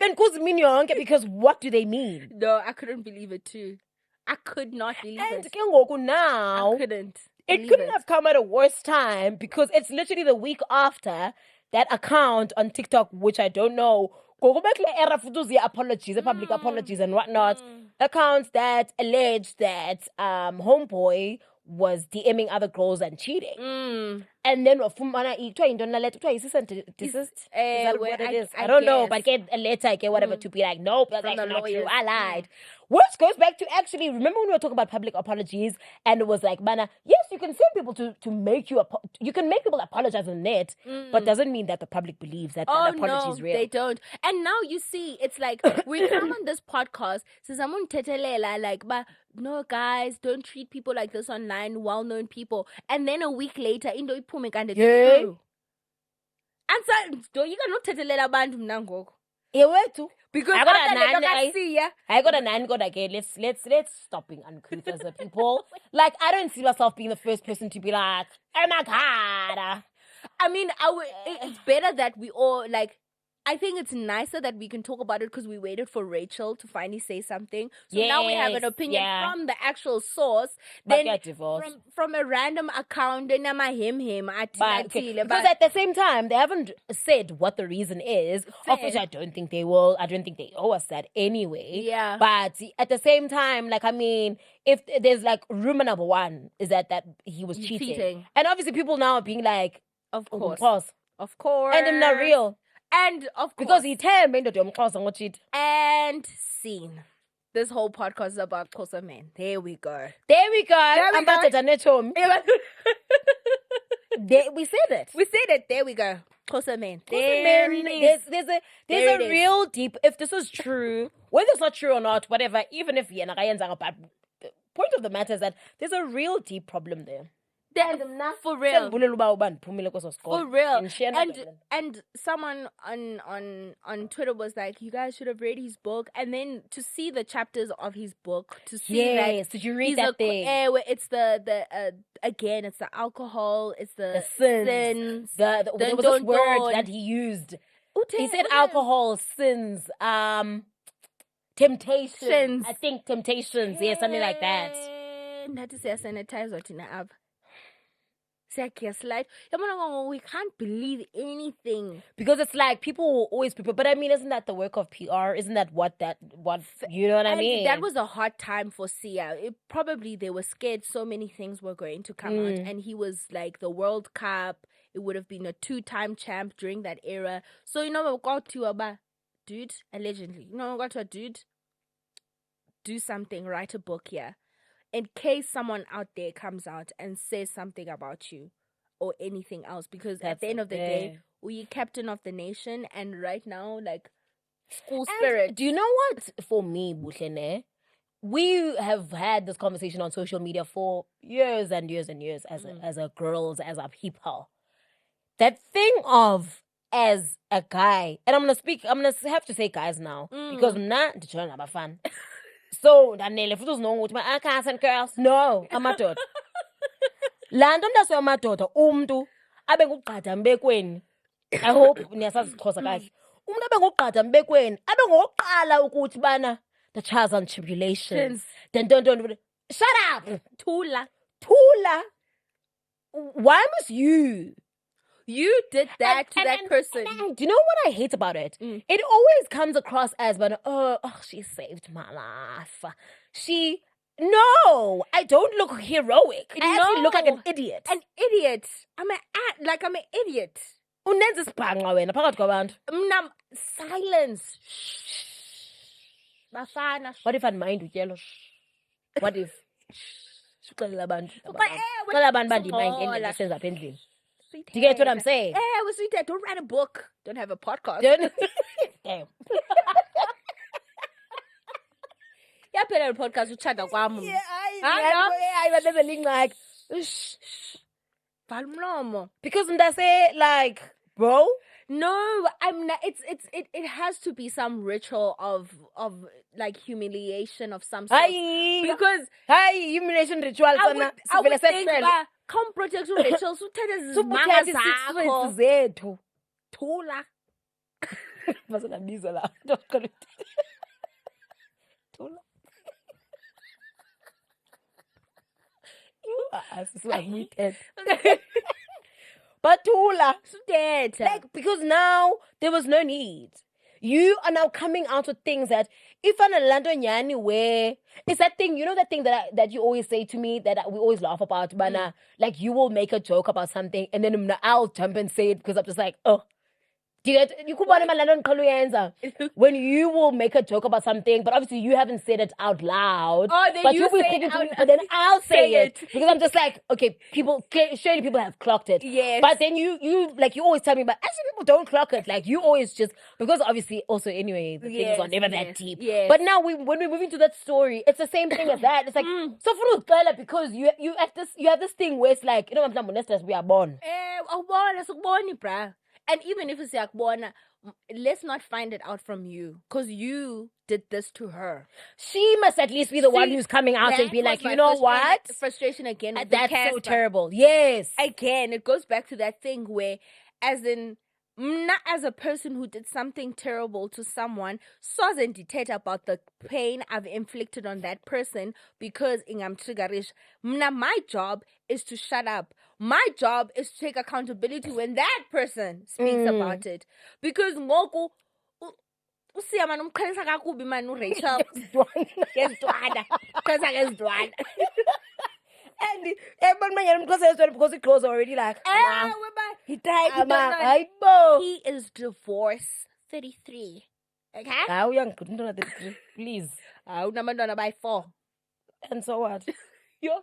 Then kuza mean yonke because what do they mean? No, I couldn't believe it too. I could not believe And it. ke ngoku now, I couldn't. it believe couldn't have come at a worse time because it's literally the week after that account on TikTok, which I don't know. Apologies, public apologies and whatnot. Accounts that allege that homeboy was DMing other girls and cheating. And then wafumana ithiwa into naleto kuthiwa cease and desist. Is that what it is? I don't know, but get a letter, get whatever to be like, nope, that's From the actually not true. lawyers. I lied. Which goes back to actually, remember when we were talking about public apologies and it was like, mana, yes, you can send people to make you, you can make people apologize on net, but doesn't mean that the public believes that Oh that apology is no, real. they don't. And now you see, it's like we come on this podcast, so someone tetelela like, but no guys, don't treat people like this online, well-known people. And then a week later, into iphume kanti it's Yeah. true. And so, do you cannot tetelela abantu mna ngoku. Yewethu. Because I got a after nine, I see ya. I got a 9. Got again. Let's stop being uncouth as a people. Like, I don't see myself being the first person to be like, oh my god. I mean, it's better that we all like. I think it's nicer that we can talk about it because we waited for Rachel to finally say something. So now we have an Yes, opinion yeah. from the actual source. But Then get divorced. from a random account, then I'm a him. But, okay, because at the same time, they haven't said what the reason is. Of which I don't think they will. I don't think they owe us that anyway. Yeah. But at the same time, like, I mean, if there's like rumor number 1 is that he was cheating. And obviously people now are being like, of "Oh, course, of course, and I'm not real. And of course, Because he tell me that I'm and cheat. And scene. This whole podcast is about Kosa men. There we go. There we go. I'm about to turn it home. We said it. We said it. There we go. Kosa men. There it is. There's a real deep. If this is true, whether it's not true or not, whatever. Even if the point of the matter is that there's a real deep problem there. For real. For For real. And someone on Twitter was like, you guys should have read his book. And then to see the chapters of his book, to see that did you read that thing? It's again, it's the alcohol, it's the sins. There was this word that he used. He said alcohol, sins, temptations. I think temptations, something like that. That is a sanitizer in the app. We can't believe anything because it's like people will always prepare. But I mean, isn't that the work of PR? Isn't that what you know what I mean? That was a hard time for Sia. Probably they were scared so many things were going to come out, and he was like the World Cup. It would have been a 2-time champ during that era. So we got to a dude allegedly. We got to a dude. Do something. Write a book here. In case someone out there comes out and says something about you or anything else, because at the end of the day, we're captain of the nation, and right now, like, school spirit. Do you know what? For me, Buhlene, we have had this conversation on social media for years and years and years as a girls, as a people. That thing of as a guy, and I'm gonna have to say guys now because I'm not trying to have fun. So, Daniele, futhi uzinonga ukuthi I can't send girls. No, amadoda. Lando mntaso amadoda umuntu abe ngugqada mbekweni. I hope niyasazi isiXhosa kahle. Umuntu abe ngugqada mbekweni, abe ngoqala ukuthi bana the trials and tribulations. Don't. Shut up. Tula. Why must you? You did that to that person. Do you know what I hate about it? It always comes across as, she saved my life. No, I don't look heroic. I actually look like an idiot. An idiot. I'm an idiot. Unenza isibhanqa wena phakathi kwabantu. Silence. Bafana. What if I'd utyelo? What if? Xixelela abantu. Xela abantu bandimind endlela esenza apha endlini. Do you get what I'm saying? Sweetheart, don't write a book. Don't have a podcast. Damn. Yaphela le podcast uchada kwami. Yeah, I remember being like, vala umlomo. Because when they say like, bro, no, I'm not. It has to be some ritual of like humiliation of some sort. Because humiliation ritual. I would think come protection rituals uthethe zimanga zakho zethu. Thula. Bazonabiza la. Thula. You are muted. But Thula. Like, because now there was no need. You are now coming out with things that if an Orlando Nyani where it's that thing, you know, that thing that you always say to me that we always laugh about, but like you will make a joke about something and then I'll jump and say it because I'm just like, oh. When you will make a joke about something, but obviously you haven't said it out loud. Oh, then but you say it out, but then I'll say it because I'm just like, okay, surely people have clocked it. Yes. But then you always tell me, but actually people don't clock it. Like you always just because obviously also anyway the things are never that deep. Yes. But now when we're moving to that story, it's the same thing as that. It's like so for because you have this thing where it's like we are born. Bruh. And even if it's yakubona, let's not find it out from you, because you did this to her. She must at least be the one See, who's coming out and that be was like, my you know what? Frustration again with the That's so Casper. terrible. Yes. Again, it goes back to that thing where, as in, not as a person who did something terrible to someone, soz and detach about the pain I've inflicted on that person because ingam triggerish. My job is to shut up. My job is to take accountability when that person speaks about it. Because ngoku usiya man umkhalisa kakubi man uRachel ngezidwana. Ukhalisa ngezidwana. And everyone because it goes already like, He died. He is divorced 33. Okay? Please. Unabantwana by 4. And so what?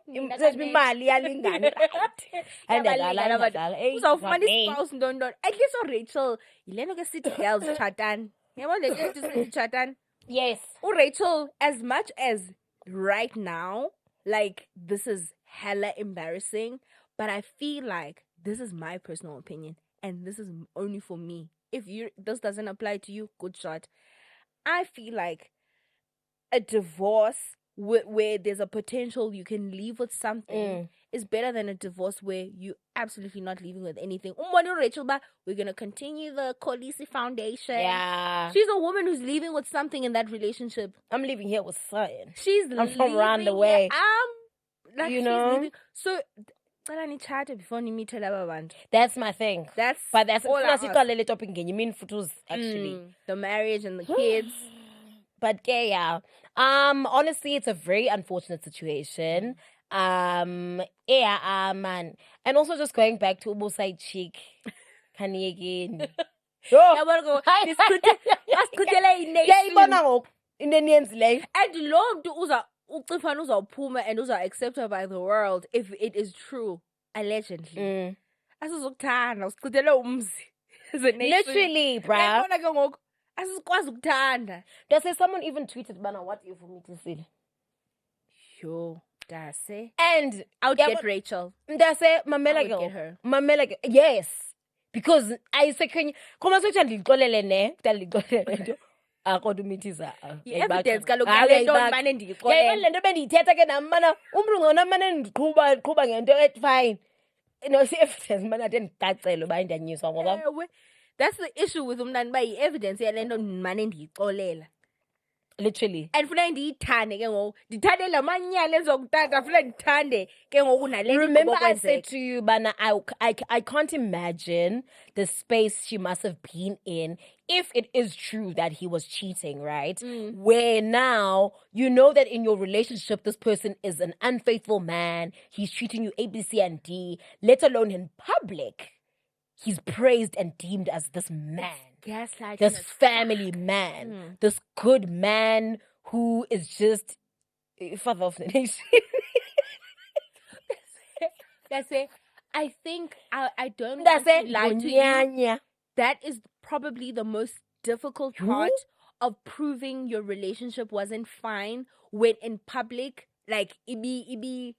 Mina Imali iyalingana. And uzawufumana ispouse ntoni. At least uRachel yilento ke sithi girls chatani. Yabona le nto sithi chatani. Yes. uRachel, as much as right now, like, this is hella embarrassing, but I feel like this is my personal opinion and this is only for me. If this doesn't apply to you, good shot. I feel like a divorce where there's a potential you can leave with something is better than a divorce where you absolutely not leaving with anything. Rachel, we're gonna continue the Kolisi Foundation. Yeah. She's a woman who's leaving with something in that relationship. I'm leaving here with something. I'm from around the way. Like, you know? leaving. So before meet That's my thing. That's all topic again. You mean photos actually. The marriage and the kids. But yeah. Honestly, it's a very unfortunate situation. Man. And also just going back to Ubusai Chick. Kanye again. In the names like. And Lord ucifana uzawuphuma and accepted by the world if it is true, allegedly. Asizokuthanda usichithele umzi. Literally, bruh. Asikwazi ukuthanda. Does someone even tweeted bana what if we meet to Yo, dase. And I would get Rachel. Dase Mamela girl. Get her. Mamela girl. Yes. Because I say can you come as actually golele ne tali akodumitiza evidence kaloku le nto manje ndiyixolele le nto bendiyithetha ke nam mana umntu ngona mana ndiqhuba ngento ethi fine evidence mana ade ndicacele uba indanyiswa ngoba that's the issue with umntana uba yi-evidence yale nto mane ndiyixolela literally and funeka ndiyithande ke ngoku ndithande la manyala ezokutata funeka ndithande ke ngoku nale. Remember I said to you bana I can't imagine the space she must have been in if it is true that he was cheating, right? Where now you know that in your relationship this person is an unfaithful man, he's treating you A, B, C, and D, let alone in public he's praised and deemed as this man, this family man, this good man who is just father of the nation. That's it. I think I don't want to lie to you. That is probably the most difficult part of proving your relationship wasn't fine when in public, like ibi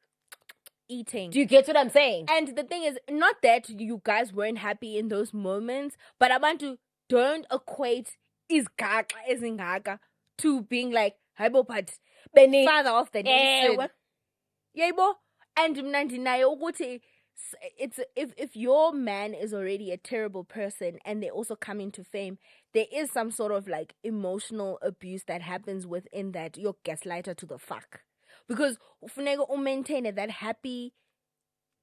eating. Do you get what I'm saying? And the thing is, not that you guys weren't happy in those moments, but I want to don't equate izingaka to being like haibo but father of the nation. Yebo. And mnandinayo ukuthi it's if your man is already a terrible person and they also come into fame, there is some sort of like emotional abuse that happens within that. You're gaslighter to the fuck. Because ufuneka maintain that happy,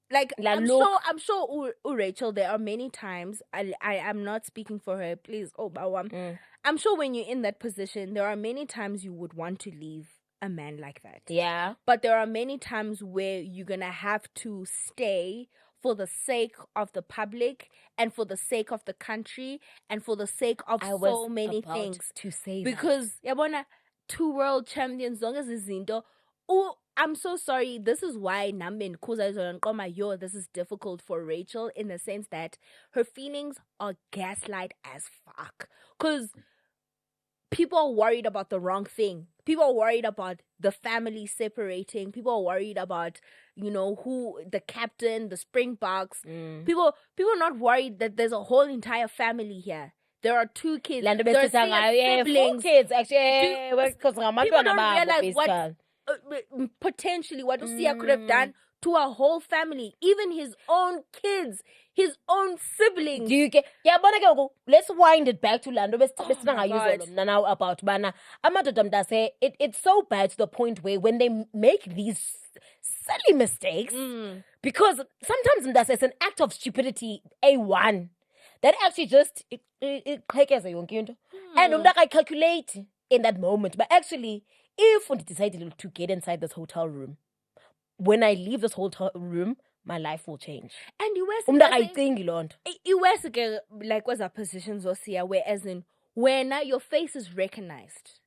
like I'm sure Rachel, there are many times I'm not speaking for her, please. I'm sure when you're in that position, there are many times you would want to leave a man like that. Yeah. But there are many times where you're gonna have to stay for the sake of the public and for the sake of the country and for the sake of so many things. To say because yabona 2 world champions long as izinto. Oh, I'm so sorry. This is why Nambe Kuza this is difficult for Rachel in the sense that her feelings are gaslight as fuck. Because people are worried about the wrong thing. People are worried about the family separating. People are worried about, who the captain, the Springboks. People are not worried that there's a whole entire family here. There are 2 kids. Lanto There are besitha ngayo, 6 4 siblings. kids actually, because People ngabantwana don't babo realize what basically. potentially what Usia could have done to a whole family, even his own kids, his own siblings. Do you get? Yeah, let's wind it back to Lando. my God. Now about bana. Amadoda say it's so bad to the point where when they make these silly mistakes, because sometimes it's an act of stupidity. A1 that actually just it as a young and I calculate in that moment, but actually, if we decided to get inside this hotel room, when I leave this hotel room, my life will change. And you were like what's our positions or see where as in where now your face is recognized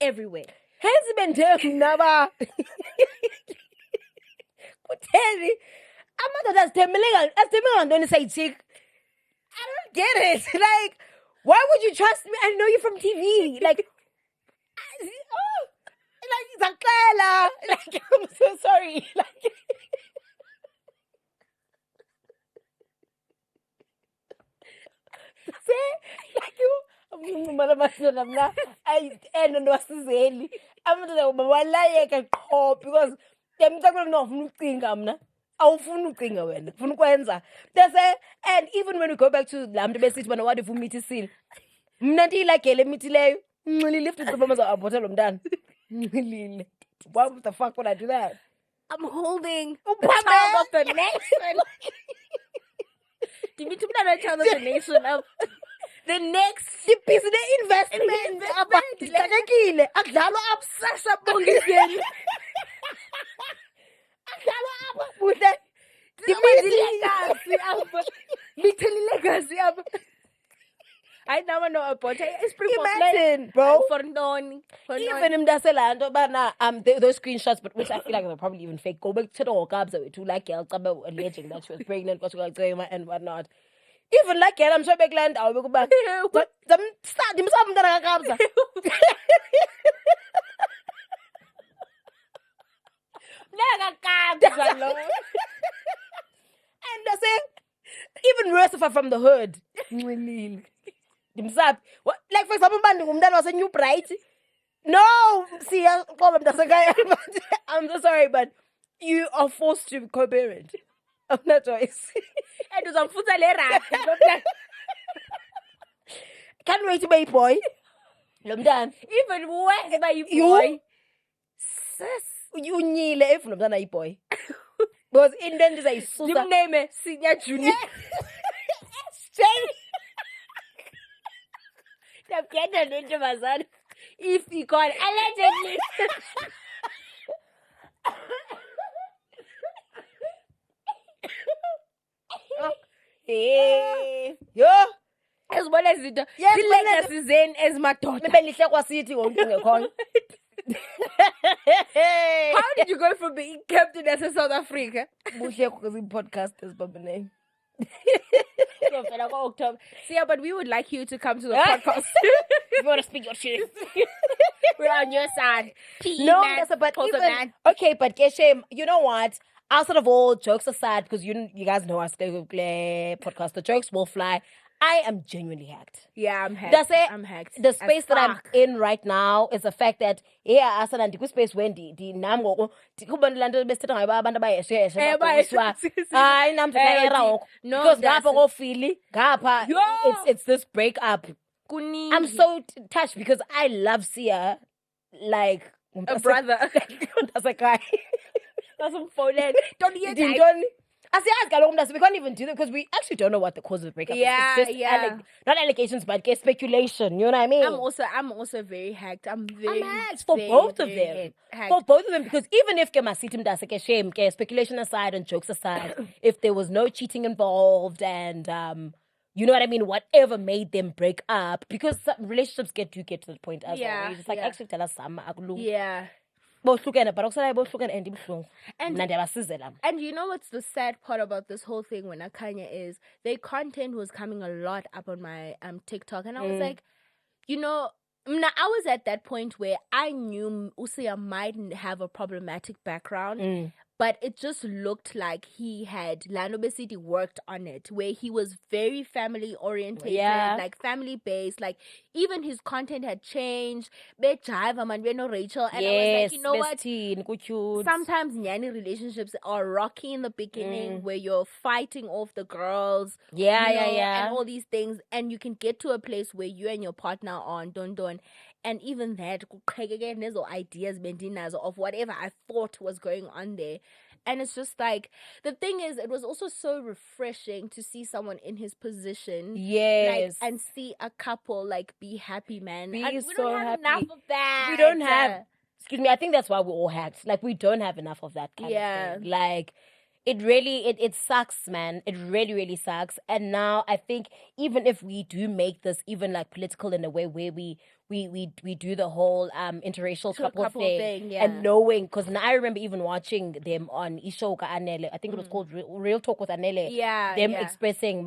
everywhere. Has been doing never. Tell me, I'm not as don't say chick. I don't get it. Like, why would you trust me? I know you from TV. Like, like I'm so sorry. Like. Like you, I'm because and even when we go back to Lamdo Besit, when I want to meet Sil, Mnati like a lemity really lifted the moments of bottle of done. Why the fuck would I do that? I'm holding the child of the nation. Do you mean to be the child of the nation of the next piece of the investment? I never know about it. It's pretty imagine, bro. For non. Even him does those screenshots, but which I feel like they're probably even fake. Go back to the Okabs to like alleging that she was pregnant, because she was going and whatnot. Even like I'm sure back land, I'll go back. But them start them something that I got. And I say, even worse if I'm from the hood. What, like for example, that was a new bride. No, see, problem doesn't guy. I'm so sorry, but you are forced to co-parent. I'm not choice. And it was on Can't wait to be a boy. I'm done. Even worse by you boy. Sis, you need if I'm done a boy. Because in then there's a super name it Senior Junior. If you got allegedly. Hey, yo, as well as it. Yes, the legacy Zen as my daughter. How did you go from being captain as a South Africa? Podcasters, but name. See, but we would like you to come to the podcast. You want to speak your shit. We're on your side. No, but even, okay, but Geshem, you know what? Outside of all jokes aside, because you guys know us, podcast, the jokes will fly. I am genuinely hacked. Yeah, I'm hacked. I'm hacked. The space that I'm in right now is the fact that asana ndikwi space when di namgo kubona lanto besitha ngayo abantu bayesheshe hayi namhlekera ngoko because ngapha ngofili ngapha it's this break up. I'm so touched because I love Sia like a brother. That's a guy. That's a phone. Don't we can't even do that because we actually don't know what the cause of the breakup is. It's just not allegations, but speculation. You know what I mean? I'm also very hacked. I'm hacked for both of them. For both of them, because even if shame, speculation aside and jokes aside, if there was no cheating involved and you know what I mean, whatever made them break up, because some relationships get to the point as well. It's like actually tell us some. Yeah. And you know what's the sad part about this whole thing when Akanya is their content was coming a lot up on my TikTok, and I was like, you know, I was at that point where I knew Usia might have a problematic background, but it just looked like he had Lando Besidi worked on it, where he was very family orientated, Yeah. like family based. Like even his content had changed. Be Jive, man, be no Rachel, and I was like, you know what? what? Sometimes nyani relationships are rocky in the beginning, where you're fighting off the girls, Yeah, you yeah, know, yeah. and all these things, and you can get to a place where you and your partner are on don, and even that kuqhekeke ideas bendinazo of whatever I thought was going on there. And it's just like, the thing is, it was also so refreshing to see someone in his position, like, Yes. and see a couple like be happy, man. Be And we so don't have enough happy. of that. We don't have, excuse me, I think that's why we're all hacked. Like, we don't have enough of that kind of thing. Like, it really, it sucks, man. It really, really sucks. And now I think even if we do make this even like political in a way where we do the whole interracial couple thing, yeah. and knowing, because now I remember even watching them on Ishoka Anele, I think it was called Real Talk with Anele. Yeah, Them yeah. expressing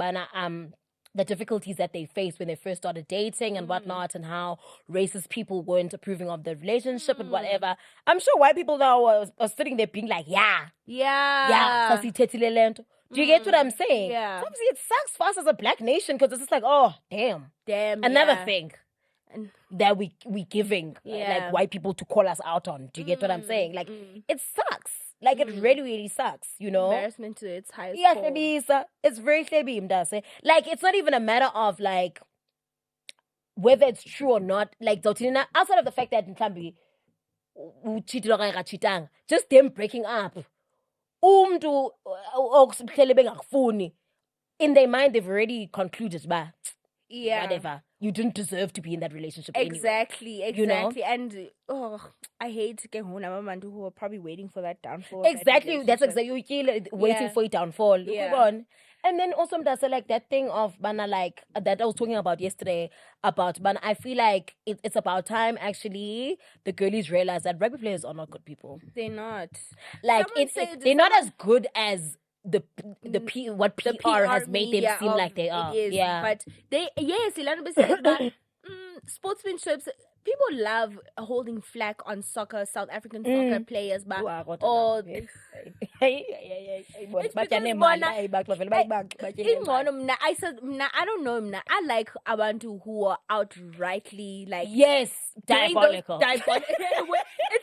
the difficulties that they faced when they first started dating and whatnot, and how racist people weren't approving of the relationship and whatever. I'm sure white people now are sitting there being like, yeah, sasithethile le nto. Do you get what I'm saying? Yeah. So obviously it sucks for us as a black nation, because it's just like, oh, damn. Another yeah. thing And that we giving Yeah. like white people to call us out on. Do you get what I'm saying? Like, it sucks. Like, it really, really sucks, you know? embarrassment to its highest Yeah, form. it's very heavy, mdase. Like, it's not even a matter of like whether it's true or not. Like, outside of the fact that mhlambi cheated or cheating, just them breaking up. Umntu okusihlele bengakufuni. In their mind, they've already concluded, bah, Yeah. whatever. You didn't deserve to be in that relationship anyway. Exactly. You know? And I hate Mandu who are probably waiting for that downfall. Exactly. That's exactly waiting Yeah. for it downfall. Yeah. Go on. And then also that's like that thing of bana, like that I was talking about yesterday about bana. I feel like it's about time actually the girlies realize that rugby players are not good people. They're not. Like Someone they're not as good as what PR, has made them media seem like they are. It is, Yeah. but sportsmanships. People love holding flag on soccer, South African soccer players, but or I don't know, I like abantu who are outrightly like yes, doing diabolical. It's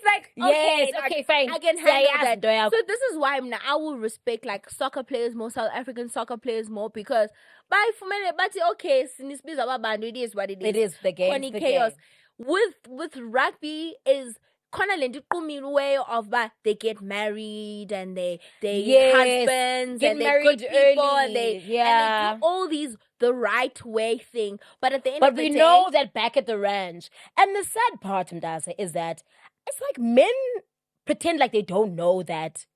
like, okay, yes, like, okay, fine. I can handle Yeah, that. So this is why I will respect like soccer players more, South African soccer players more, because by for me, but okay, it is what it is. It is the game. Funny chaos. With rugby is way of they get married and they Yes, husbands get and they married good people early. and they Yeah. do all these the right way thing. But at the end But of the we day, know that back at the ranch. And the sad part, Mdase, is that it's like men pretend like they don't know that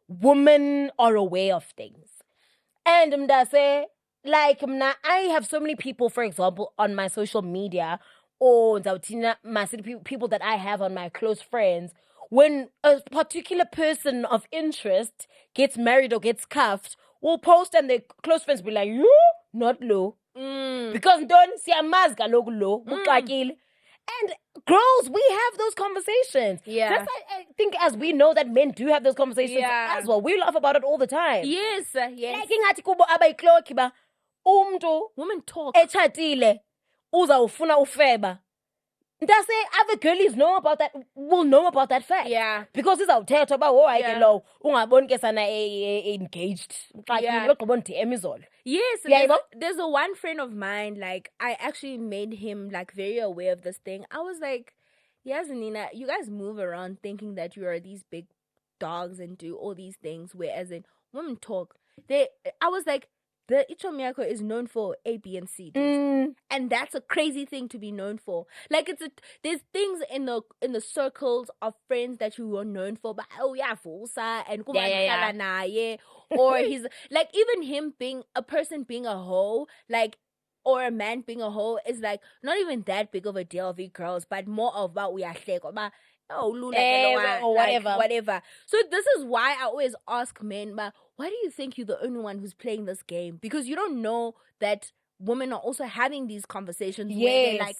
women are aware of things. And Mdase, like I have so many people, for example, on my social media, or people that I have on my close friends, when a particular person of interest gets married or gets cuffed, will post and their close friends be like, you not low. Because don't see a mask low. And girls, we have those conversations. Yeah. Just I think as we know that men do have those conversations as well. We laugh about it all the time. yes. Like ingathi kubo abayicloki ba umntu Women talk. etshatile uzawufuna ufeba. Does say other girlies know about that? Will know about that fact. Yeah. Because it's out there about I Yeah. get low. Ungaboni ke sana engaged. Like Yeah. DM is all. Yes, Yeah, there's a one friend of mine, like, I actually made him, like, very aware of this thing. I was like, yes, Nina, you guys move around thinking that you are these big dogs and do all these things, whereas in women talk. I was like, the Ichomiyako is known for A, B, and C, dude. And that's a crazy thing to be known for. Like, there's things in the circles of friends that you are known for, but Fulsa and Yeah. or he's like, even him being a person being a hoe, like, or a man being a hoe is like not even that big of a deal of it, girls, but more of what we are saying about. Oh, or whatever. Whatever. So this is why I always ask men, but why do you think you're the only one who's playing this game? Because you don't know that women are also having these conversations where they're like,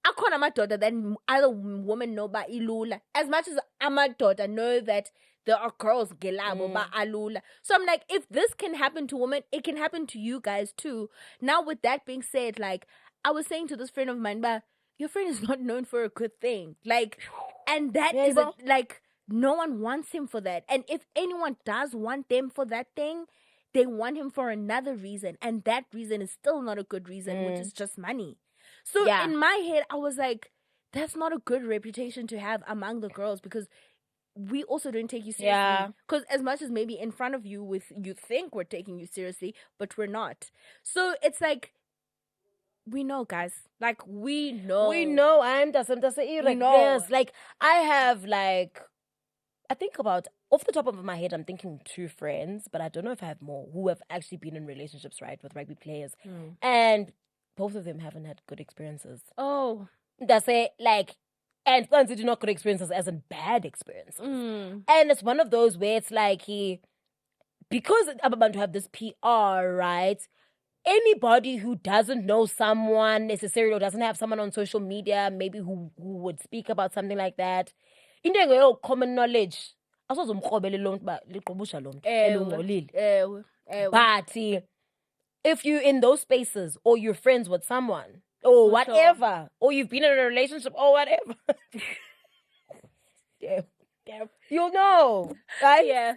akhona amadoda that other women know ba ilula. As much as amadoda know that there are girls gelabo ba alula. So I'm like, if this can happen to women, it can happen to you guys too. Now, with that being said, like I was saying to this friend of mine, ba, your friend is not known for a good thing. Like, and that is like no one wants him for that. And if anyone does want them for that thing, they want him for another reason, and that reason is still not a good reason, which is just money. So in my head, I was like, that's not a good reputation to have among the girls, because we also don't take you seriously. Because as much as maybe in front of you, you think we're taking you seriously, but we're not. So it's like, we know, guys. Like, we know. And that's irregulars. Like, I have, like, I think about, off the top of my head, I'm thinking 2 friends, but I don't know if I have more, who have actually been in relationships, right, with rugby players. And both of them haven't had good experiences. Oh. That's it, like, and sometimes they do not good experiences as in bad experiences. And it's one of those where it's like because I'm about to have this PR, right? Anybody who doesn't know someone necessarily, or doesn't have someone on social media, maybe who would speak about something like that, into common knowledge. But if you're in those spaces, or you're friends with someone, or whatever, or you've been in a relationship, or whatever, damn, you'll know, right? Yeah.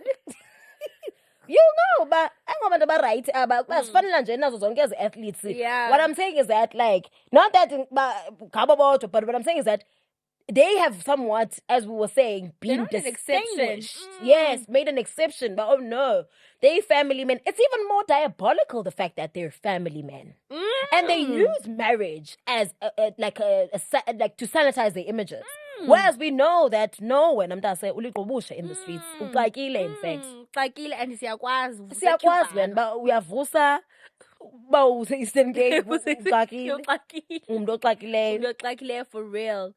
You'll know, but I'm not about right. But as fun as athletes. Yeah. What I'm saying is that, like, not that, but what I'm saying is that they have somewhat, as we were saying, been distinguished. Yes, made an exception. But oh no, they family men. It's even more diabolical, the fact that they're family men, and they use marriage as like to sanitize their images. Whereas we know that no, when I'm saying in the streets, in fact, and siyakwazi man, but uyavusa Eastern Gate umuntu oxakileyo. for real.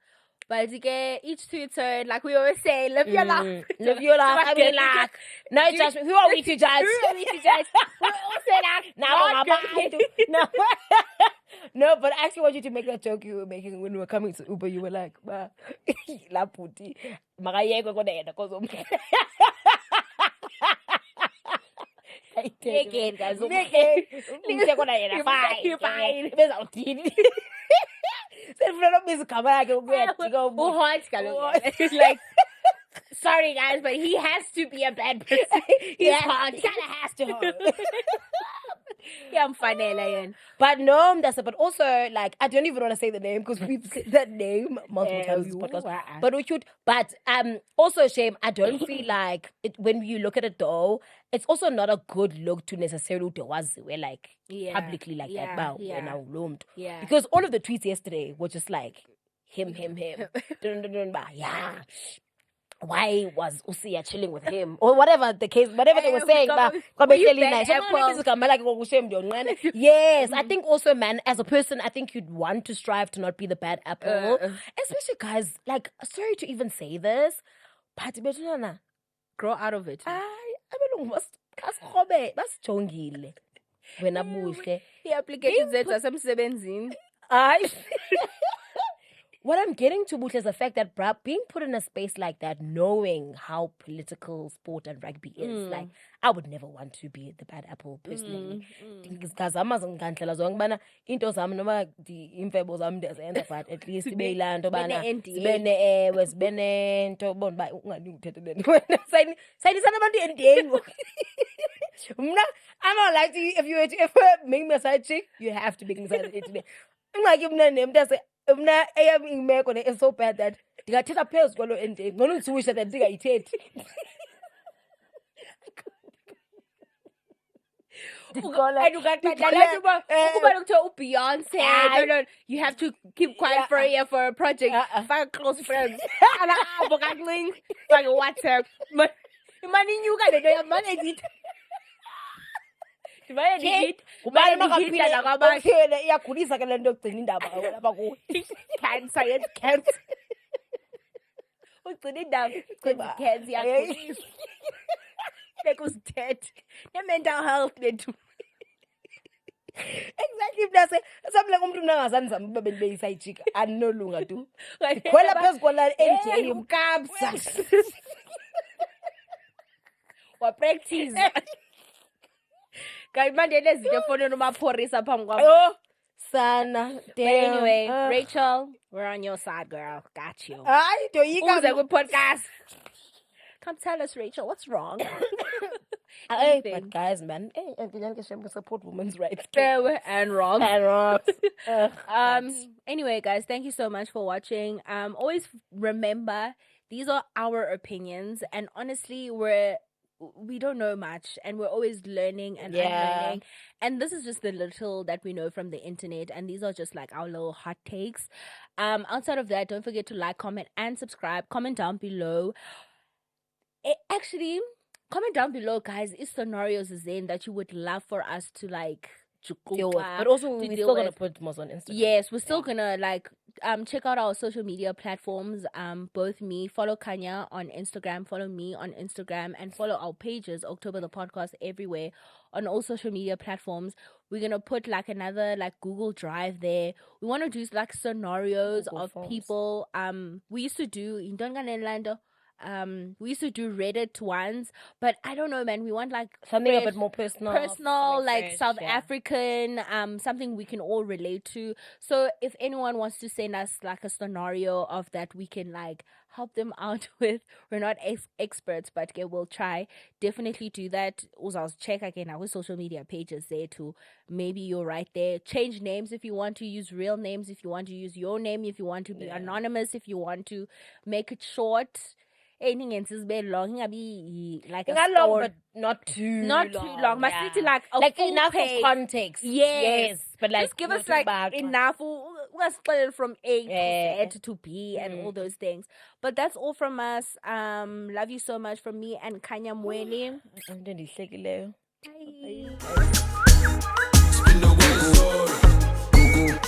But each to its own, like we always say, live your life. Live your life. I mean, like, no judgment. Who are we to judge? We're all saying that. No, but I actually want you to make that joke you were making when we were coming to Uber. You were like, la puti, makayekwe kona yena kozo. Again, guys. Fine. Like, sorry guys, but he has to be a bad person. He kind of has to. Yeah, I'm funny, but no, but also, like, I don't even want to say the name because we've said that name multiple times in this podcast. But we should. But also, Shame, I don't feel like when you look at it though, it's also not a good look to necessarily do we're like publicly like that. When I loomed. Because all of the tweets yesterday were just like him. Yeah. Why was Usia chilling with him? Or whatever the case, whatever they were saying. Yes, I think also, man, as a person, I think you'd want to strive to not be the bad apple. Especially guys, like, sorry to even say this, but grow out of it. He applicated that as some What I'm getting to, Butle, is the fact that being put in a space like that, knowing how political sport and rugby is, like, I would never want to be the bad apple personally. Because I'm not into some but at least I'm not like if you ever make me a side chick, you have to make me a side chick. I'm like, if not name, that's it. It's so bad that they take a pills go and they go to wish that they eat it. Beyonce, you have to keep quiet for a year for a project. Find close friends. Like WhatsApp. Money you got it. Money cancer. That was dead. The mental health. Exactly, mntase something like umuntu mnangazani zami uba bendibeyisayijika andinolunga tu ndikhwela phezu kola endiyeyim ukabsa wapractice kanti manje nezinto efonini umaphorisa phambi kwam. oh sana But damn. anyway, Rachel, we're on your side, girl. Got you. hayi doyika Uze kwi-podcast. Come tell us, Rachel, what's wrong? hey, anything. but guys man hey, support women's rights Fair and wrong. and wrong. Anyway, guys, thank you so much for watching. Always remember, these are our opinions, and honestly, we don't know much, and we're always learning and unlearning. And this is just the little that we know from the internet, and these are just like our little hot takes. Outside of that, don't forget to like, comment, and subscribe. Comment down below. Actually, comment down below, guys, is scenarios in that you would love for us to like deal with. But also we're still gonna put more on Instagram. Yes, we're still gonna like check out our social media platforms. Both me, follow Kanya on Instagram, follow me on Instagram, and follow our pages, October the Podcast, everywhere on all social media platforms. We're gonna put like another like Google Drive there. We want to do like scenarios Google of Forms. people. We used to do in we used to do Reddit ones, but I don't know, man. We want like Something a fresh, bit more personal, like fresh, South yeah. African, something we can all relate to. So if anyone wants to send us like a scenario of that, we can like help them out with. We're not experts, but okay, we'll try. Definitely do that. Also, I'll check again our social media pages there too. Maybe you're right there. Change names if you want to use real names, if you want to use your name, if you want to be anonymous, if you want to make it short. Anything else is very long. Be like a long, story. but not too long. Must yeah. need like a like full enough page. of context. Yes, but like just give not us too like bad. enough. Let's split it from A Yeah. to Z to B and all those things. But that's all from us. Love you so much from me and Kanya Mwele. Into ndihlekileyo. Bye. Spin the wheel,